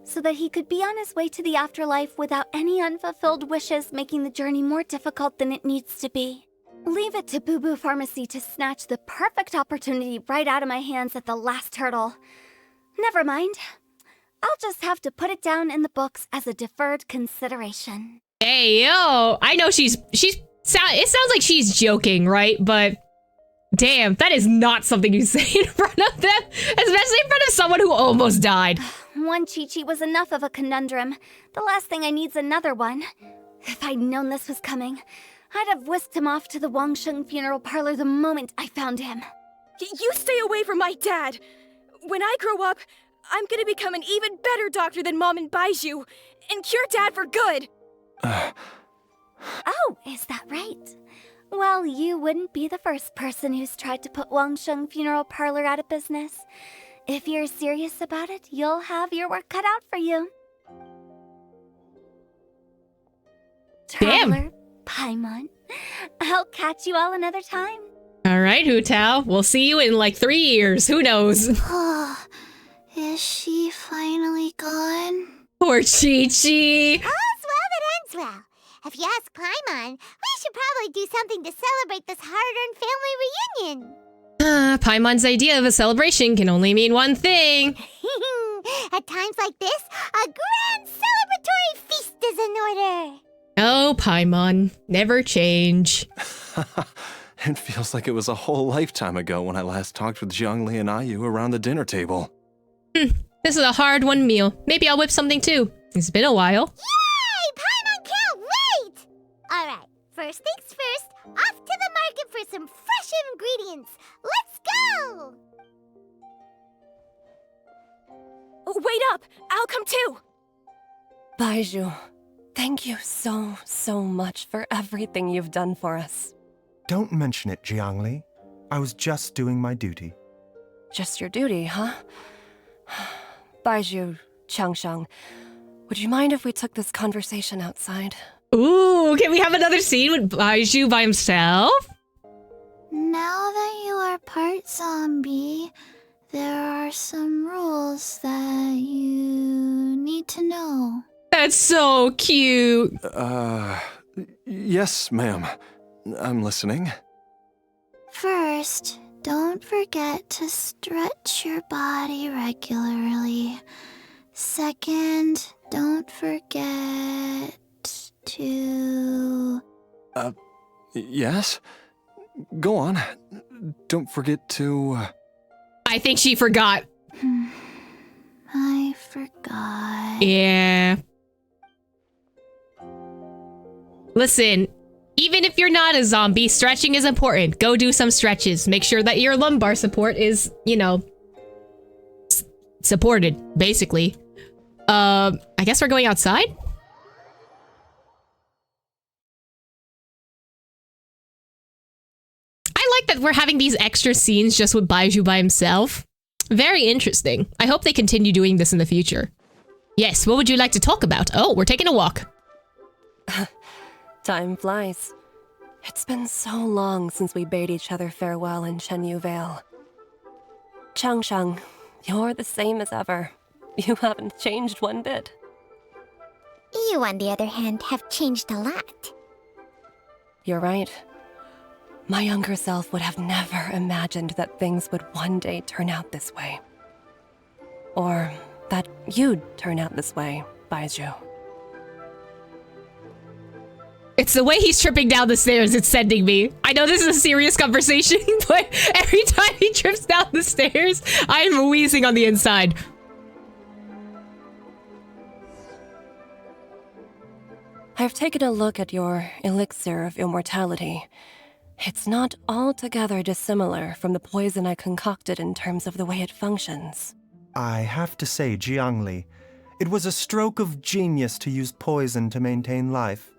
H: so that he could be on his way to the afterlife without any unfulfilled wishes making the journey more difficult than it needs to be. Leave it to Boo Boo Pharmacy to snatch the perfect opportunity right out of my hands at the last hurdle. Never mind. I'll just have to put it down in the books as a deferred consideration.
A: Hey, yo, I know it sounds like she's joking, right? But damn, that is not something you say in front of them, especially in front of someone who almost died.
H: One Chi-Chi was enough of a conundrum. The last thing I need's another one. If I'd known this was coming, I'd have whisked him off to the Wangsheng funeral parlor the moment I found him.
D: You stay away from my dad! When I grow up, I'm gonna become an even better doctor than Mom and Baizhu, and cure Dad for good!
H: Oh, is that right? Well, you wouldn't be the first person who's tried to put Wangsheng Funeral Parlor out of business. If you're serious about it, you'll have your work cut out for you.
A: Damn.
H: Traveler, Paimon, I'll catch you all another time.
A: All right, Hu Tao. We'll see you in like 3 years. Who knows?
C: Is she finally gone?
A: Poor Chi-Chi.
C: All's well that ends well. If you ask Paimon, we should probably do something to celebrate this hard-earned family reunion.
A: Paimon's idea of a celebration can only mean one thing.
C: At times like this, a grand celebratory feast is in order.
A: Oh, Paimon, never change.
I: It feels like it was a whole lifetime ago when I last talked with Zhongli and Ayu around the dinner table.
A: This is a hard-won meal. Maybe I'll whip something too. It's been a while.
C: Yay! Paimon can't wait! Alright, first things first, off to the market for some fresh ingredients. Let's go!
D: Wait up! I'll come too!
L: Baizhu, thank you so much for everything you've done for us.
E: Don't mention it, Jiangli. I was just doing my duty.
L: Just your duty, huh? Baizhu, Changsheng, would you mind if we took this conversation outside?
A: Ooh, can we have another scene with Baizhu by himself?
C: Now that you are part zombie, there are some rules that you need to know.
A: That's so cute.
I: Yes, ma'am. I'm listening.
C: First, don't forget to stretch your body regularly. Second, don't forget to...
I: Yes? Go on. Don't forget to...
A: I think she forgot.
C: I forgot.
A: Yeah. Listen, even if you're not a zombie, stretching is important. Go do some stretches. Make sure that your lumbar support is, you know, supported, basically. I guess we're going outside? I like that we're having these extra scenes just with Baizhu by himself. Very interesting. I hope they continue doing this in the future. Yes, what would you like to talk about? Oh, we're taking a walk.
L: Time flies. It's been so long since we bade each other farewell in Chenyu Vale. Changsheng, you're the same as ever. You haven't changed one bit.
C: You, on the other hand, have changed a lot.
L: You're right. My younger self would have never imagined that things would one day turn out this way. Or that you'd turn out this way, Baizhu.
A: It's the way he's tripping down the stairs it's sending me. I know this is a serious conversation, but every time he trips down the stairs, I'm wheezing on the inside.
L: I've taken a look at your elixir of immortality. It's not altogether dissimilar from the poison I concocted in terms of the way it functions.
E: I have to say, Jiangli, it was a stroke of genius to use poison to maintain life.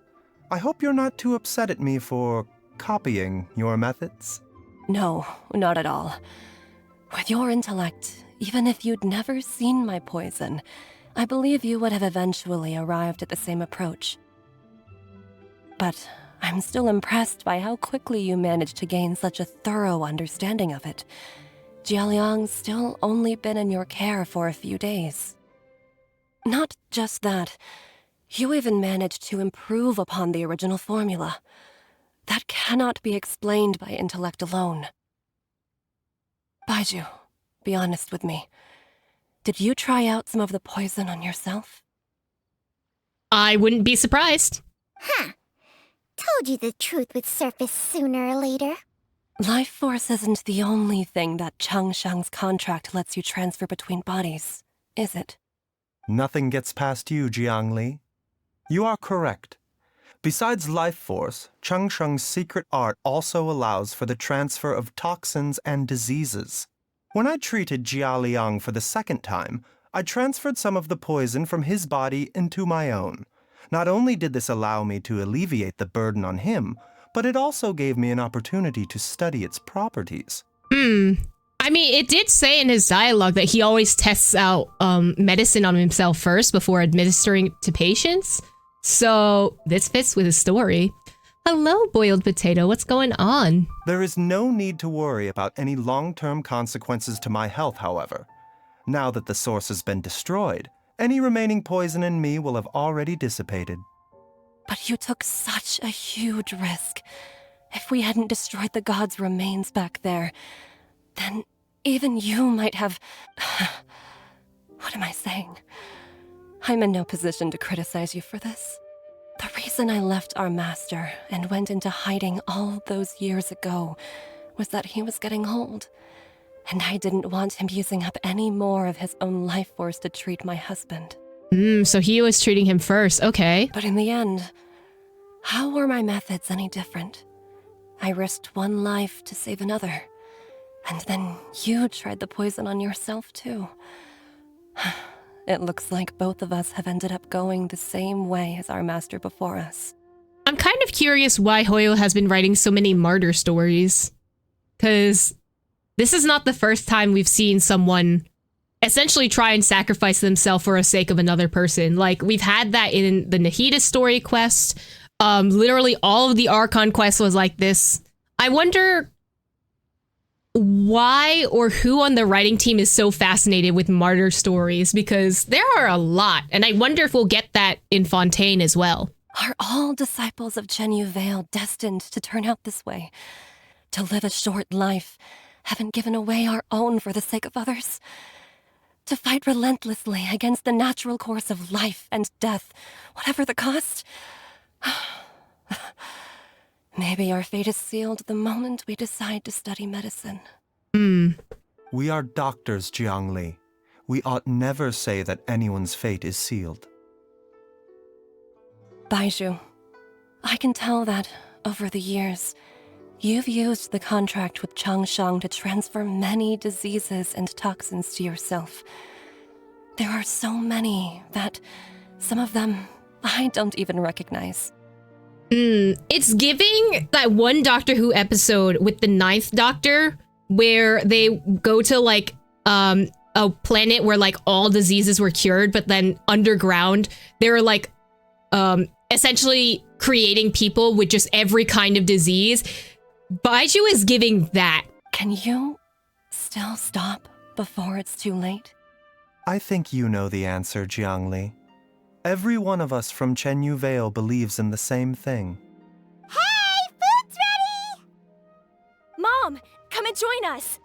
E: I hope you're not too upset at me for copying your methods.
L: No, not at all. With your intellect, even if you'd never seen my poison, I believe you would have eventually arrived at the same approach. But I'm still impressed by how quickly you managed to gain such a thorough understanding of it. Jialiang's still only been in your care for a few days. Not just that, you even managed to improve upon the original formula. That cannot be explained by intellect alone. Baizhu, be honest with me. Did you try out some of the poison on yourself?
A: I wouldn't be surprised.
C: Huh. Told you the truth would surface sooner or later.
L: Life force isn't the only thing that Changsheng's contract lets you transfer between bodies, is it?
E: Nothing gets past you, Jiangli. You are correct. Besides life force, Changsheng's secret art also allows for the transfer of toxins and diseases. When I treated Jialiang for the second time, I transferred some of the poison from his body into my own. Not only did this allow me to alleviate the burden on him, but it also gave me an opportunity to study its properties.
A: I mean, it did say in his dialogue that he always tests out medicine on himself first before administering it to patients. So this fits with his story. Hello, boiled potato. What's going on?
E: There is no need to worry about any long-term consequences to my health, however. Now that the source has been destroyed, any remaining poison in me will have already dissipated.
L: But you took such a huge risk. If we hadn't destroyed the god's remains back there, then even you might have... What am I saying? I'm in no position to criticize you for this. The reason I left our master and went into hiding all those years ago was that he was getting old, and I didn't want him using up any more of his own life force to treat my husband.
A: So he was treating him first, okay.
L: But in the end, how were my methods any different? I risked one life to save another, and then you tried the poison on yourself too. It looks like both of us have ended up going the same way as our master before us.
A: I'm kind of curious why Hoyo has been writing so many martyr stories. Because this is not the first time we've seen someone essentially try and sacrifice themselves for the sake of another person. Like, we've had that in the Nahida story quest. Literally all of the Archon quests was like this. I wonder why or who on the writing team is so fascinated with martyr stories, because there are a lot, and I wonder if we'll get that in Fontaine as well.
L: Are all disciples of Chen Yu Vale destined to turn out this way? To live a short life, having given away our own for the sake of others? To fight relentlessly against the natural course of life and death, whatever the cost? Maybe our fate is sealed the moment we decide to study medicine.
E: We are doctors, Jiangli. We ought never say that anyone's fate is sealed.
L: Baizhu, I can tell that, over the years, you've used the contract with Changsheng to transfer many diseases and toxins to yourself. There are so many that some of them I don't even recognize.
A: It's giving that one Doctor Who episode with the 9th Doctor where they go to like a planet where like all diseases were cured, but then underground they were like essentially creating people with just every kind of disease. Baizhu is giving that.
L: Can you still stop before it's too late?
E: I think you know the answer, Jiangli. Every one of us from Chen Yu Vale believes in the same thing.
D: Hey, food's ready! Mom, come and join us.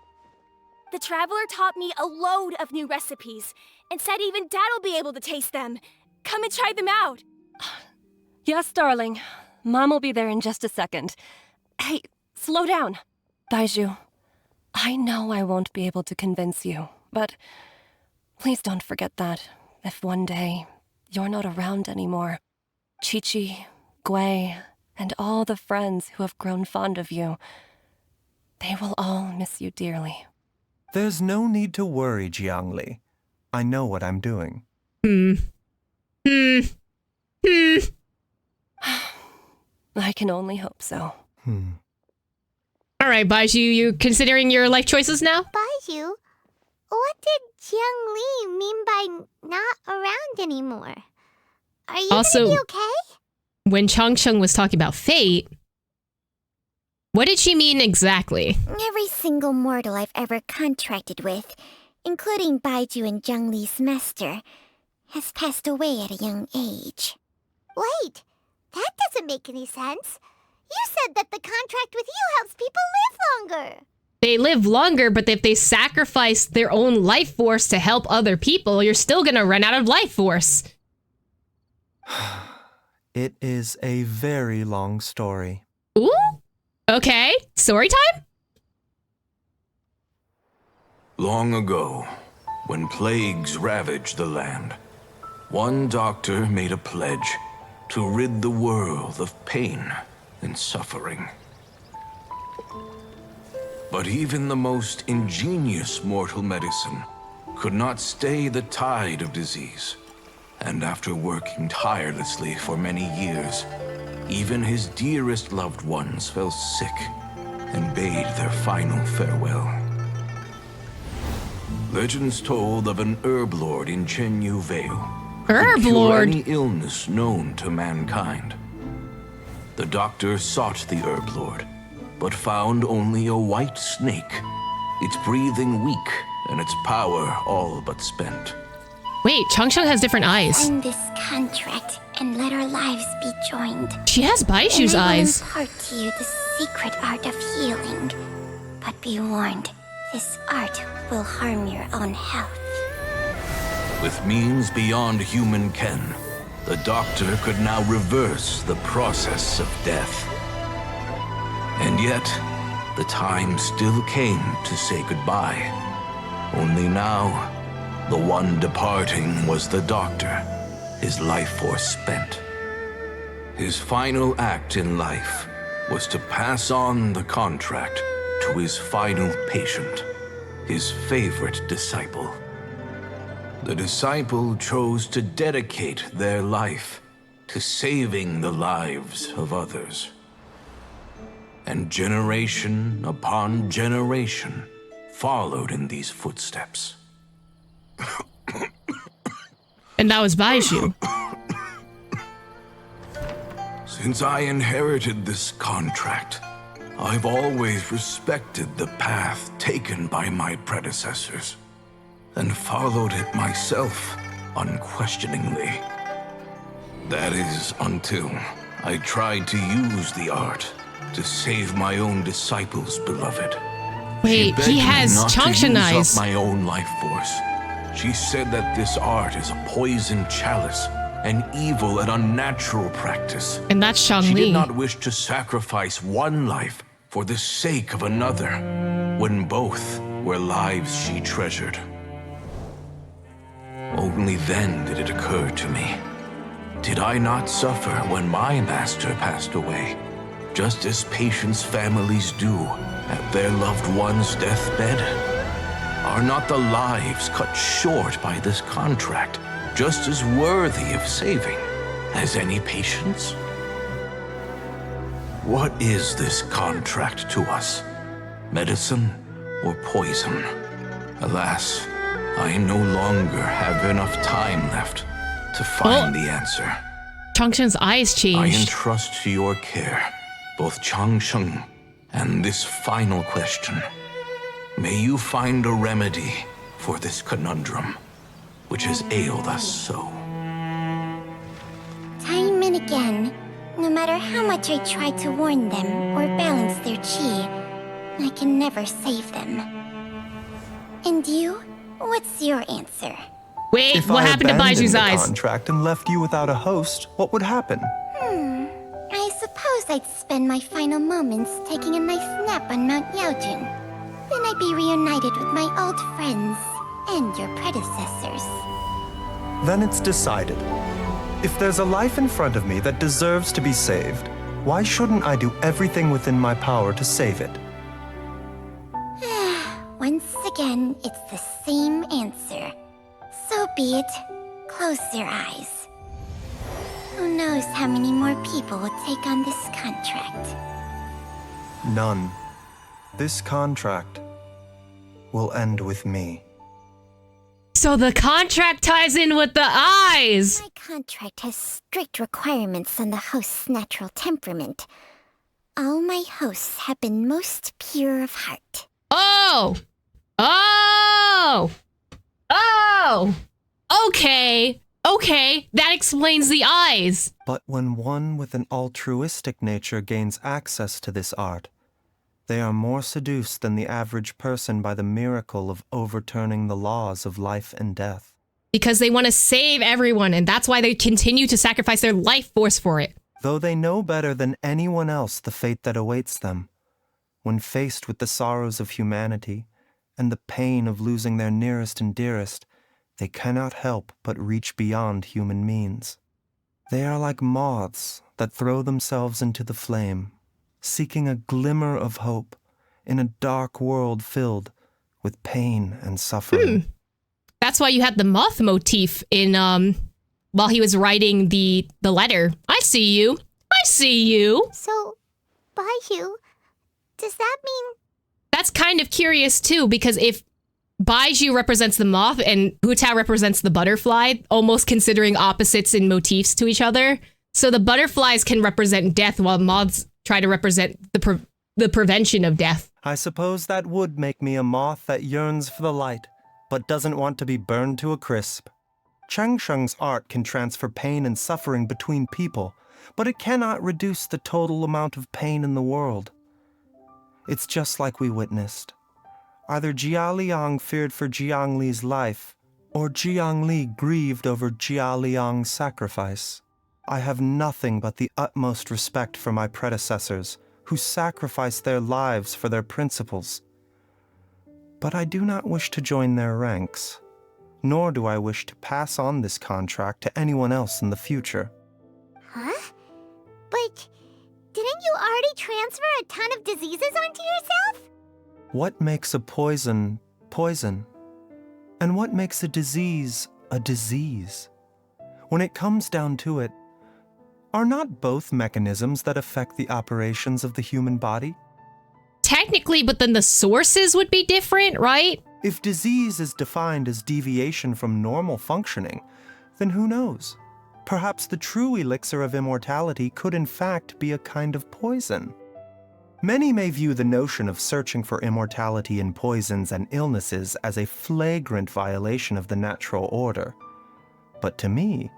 D: The Traveler taught me a load of new recipes and said even Dad'll be able to taste them. Come and try them out.
L: Yes, darling. Mom will be there in just a second. Hey, slow down. Baizhu, I know I won't be able to convince you, but please don't forget that if one day you're not around anymore, Chi-Chi, Gui, and all the friends who have grown fond of you, they will all miss you dearly.
E: There's no need to worry, Jiangli. I know what I'm doing.
L: I can only hope so.
A: All right, Baizhu, you considering your life choices now?
C: Baizhu, what did Jiang Li mean by not around anymore? Are you
A: Also,
C: gonna be okay?
A: When Changsheng was talking about fate, what did she mean exactly?
C: Every single mortal I've ever contracted with, including Baizhu and Jiang Li's master, has passed away at a young age. Wait, that doesn't make any sense. You said that the contract with you helps people live longer.
A: They live longer, but if they sacrifice their own life force to help other people, you're still gonna run out of life force.
E: It is a very long story.
A: Ooh, okay. Story time?
F: Long ago, when plagues ravaged the land, one doctor made a pledge to rid the world of pain and suffering. But even the most ingenious mortal medicine could not stay the tide of disease. And after working tirelessly for many years, even his dearest loved ones fell sick and bade their final farewell. Legends told of an herb lord in Chen Yu Vale.
A: Herb
F: Cure
A: lord?
F: any illness known to mankind. The doctor sought the herb lord, but found only a white snake, its breathing weak and its power all but spent.
A: Wait, Changsheng has different eyes.
C: Sign this contract and let our lives be joined.
A: She has Baizhu's eyes.
C: I will impart to you the secret art of healing. But be warned, this art will harm your own health.
F: With means beyond human ken, the doctor could now reverse the process of death. And yet, the time still came to say goodbye. Only now, the one departing was the doctor, his life force spent. His final act in life was to pass on the contract to his final patient, his favorite disciple. The disciple chose to dedicate their life to saving the lives of others. And generation upon generation followed in these footsteps.
A: And that was Baizhu.
F: Since I inherited this contract, I've always respected the path taken by my predecessors and followed it myself unquestioningly. That is until I tried to use the art to save my own disciples, beloved.
A: Wait, he has Changshan eyes.
F: She begged me not to use up my own life force. She said that this art is a poison chalice, an evil and unnatural practice.
A: And that's Shang
F: She
A: Li.
F: did not wish to sacrifice one life for the sake of another, when both were lives she treasured. Only then did it occur to me. Did I not suffer when my master passed away, just as patients' families do at their loved one's deathbed? Are not the lives cut short by this contract just as worthy of saving as any patients? What is this contract to us? Medicine or poison? Alas, I no longer have enough time left to find the answer.
A: Changshan's eyes
F: I
A: changed.
F: entrust to your care both Changsheng and this final question. May you find a remedy for this conundrum, which has ailed us so.
C: Time and again, no matter how much I try to warn them or balance their chi, I can never save them. And you? What's your answer?
A: Wait,
E: If
A: what
E: I
A: happened to
E: abandoned
A: Baiju's
E: the
A: eyes?
E: contract and left you without a host, what would happen?
C: I suppose I'd spend my final moments taking a nice nap on Mount Yaojun. Then I'd be reunited with my old friends and your predecessors.
E: Then it's decided. If there's a life in front of me that deserves to be saved, why shouldn't I do everything within my power to save it?
C: Once again, it's the same answer. So be it. Close your eyes. Who knows how many more people will take on this contract?
E: None. This contract will end with me.
A: So the contract ties in with the eyes.
C: My contract has strict requirements on the host's natural temperament. All my hosts have been most pure of heart.
A: Oh! Oh! Oh! Okay. Okay, that explains the eyes.
E: But when one with an altruistic nature gains access to this art, they are more seduced than the average person by the miracle of overturning the laws of life and death.
A: Because they want to save everyone, and that's why they continue to sacrifice their life force for it.
E: Though they know better than anyone else the fate that awaits them, when faced with the sorrows of humanity and the pain of losing their nearest and dearest, they cannot help but reach beyond human means. They are like moths that throw themselves into the flame, seeking a glimmer of hope in a dark world filled with pain and suffering.
A: That's why you had the moth motif in while he was writing the letter. I see you. I see you.
C: So, Baizhu, does that mean...
A: That's kind of curious too, because if Baizhu represents the moth and Hu Tao represents the butterfly, almost considering opposites in motifs to each other. So the butterflies can represent death while moths try to represent the prevention of death.
E: I suppose that would make me a moth that yearns for the light, but doesn't want to be burned to a crisp. Changsheng's art can transfer pain and suffering between people, but it cannot reduce the total amount of pain in the world. It's just like we witnessed. Either Jia Liang feared for Jiang Li's life, or Jiang Li grieved over Jia Liang's sacrifice. I have nothing but the utmost respect for my predecessors, who sacrificed their lives for their principles. But I do not wish to join their ranks, nor do I wish to pass on this contract to anyone else in the future.
C: Huh? But didn't you already transfer a ton of diseases onto yourself?
E: What makes a poison poison? And what makes a disease a disease? When it comes down to it, are not both mechanisms that affect the operations of the human body?
A: Technically, but then the sources would be different, right?
E: If disease is defined as deviation from normal functioning, then who knows? Perhaps the true elixir of immortality could in fact be a kind of poison. Many may view the notion of searching for immortality in poisons and illnesses as a flagrant violation of the natural order. But to me,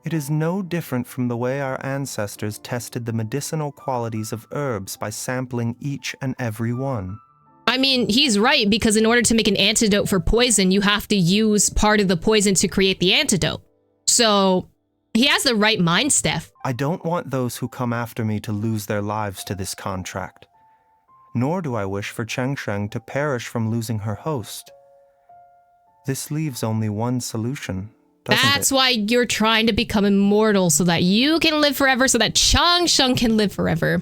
E: it is no different from the way our ancestors tested the medicinal qualities of herbs by sampling each and every one.
A: I mean, he's right, because in order to make an antidote for poison, you have to use part of the poison to create the antidote. So, he has the right mind, Steph.
E: I don't want those who come after me to lose their lives to this contract. Nor do I wish for Cheng Sheng to perish from losing her host. This leaves only one solution, doesn't
A: That's
E: it?
A: why you're trying to become immortal, so that you can live forever, so that Cheng Sheng can live forever.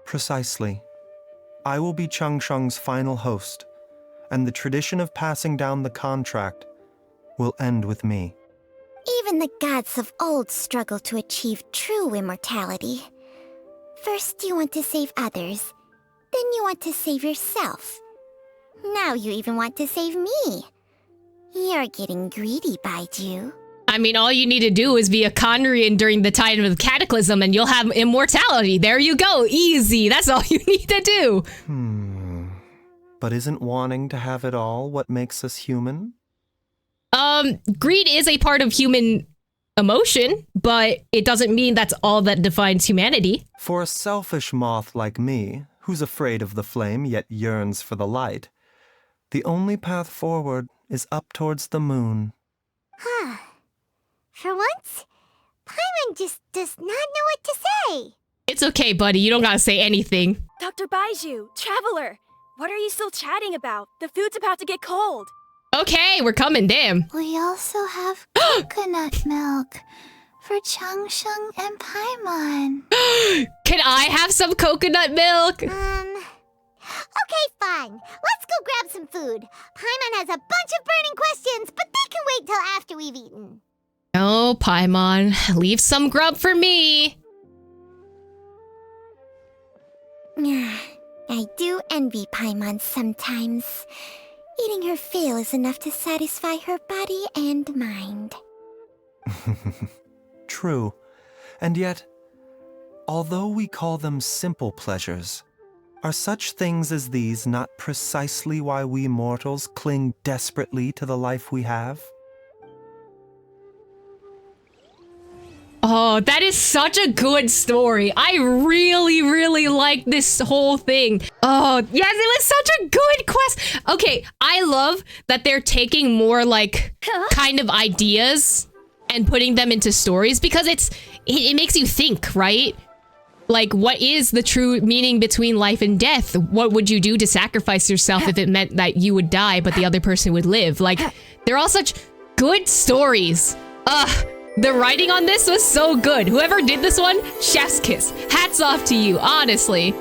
E: Precisely. I will be Cheng Sheng's final host, and the tradition of passing down the contract will end with me.
C: Even the gods of old struggle to achieve true immortality. First you want to save others, then you want to save yourself. Now you even want to save me. You're getting greedy, Baizhu.
A: I mean, all you need to do is be a Kandrian during the time of the Cataclysm and you'll have immortality. There you go. Easy. That's all you need to do.
E: But isn't wanting to have it all what makes us human?
A: Greed is a part of human emotion, but it doesn't mean that's all that defines humanity.
E: For a selfish moth like me, who's afraid of the flame yet yearns for the light, the only path forward is up towards the moon.
C: For once, Paimon just does not know what to say.
A: It's okay, buddy. You don't gotta say anything.
D: Dr. Baizhu, Traveler, what are you still chatting about? The food's about to get cold.
A: Okay, we're coming, damn.
C: We also have coconut milk for Cheng Sheng and Paimon.
A: Can I have some coconut milk?
C: Okay, fine. Let's go grab some food. Paimon has a bunch of burning questions, but they can wait till after we've eaten.
A: No, Paimon. Leave some grub for me.
C: I do envy Paimon sometimes. Eating her fill is enough to satisfy her body and mind.
E: True. And yet, although we call them simple pleasures, are such things as these not precisely why we mortals cling desperately to the life we have?
A: Oh, that is such a good story. I really, really like this whole thing. Oh, yes, it was such a good quest. Okay, I love that they're taking more like kind of ideas and putting them into stories because it makes you think, right? Like, what is the true meaning between life and death? What would you do to sacrifice yourself if it meant that you would die but the other person would live? Like, they're all such good stories. The writing on this was so good. Whoever did this one, chef's kiss. Hats off to you, honestly.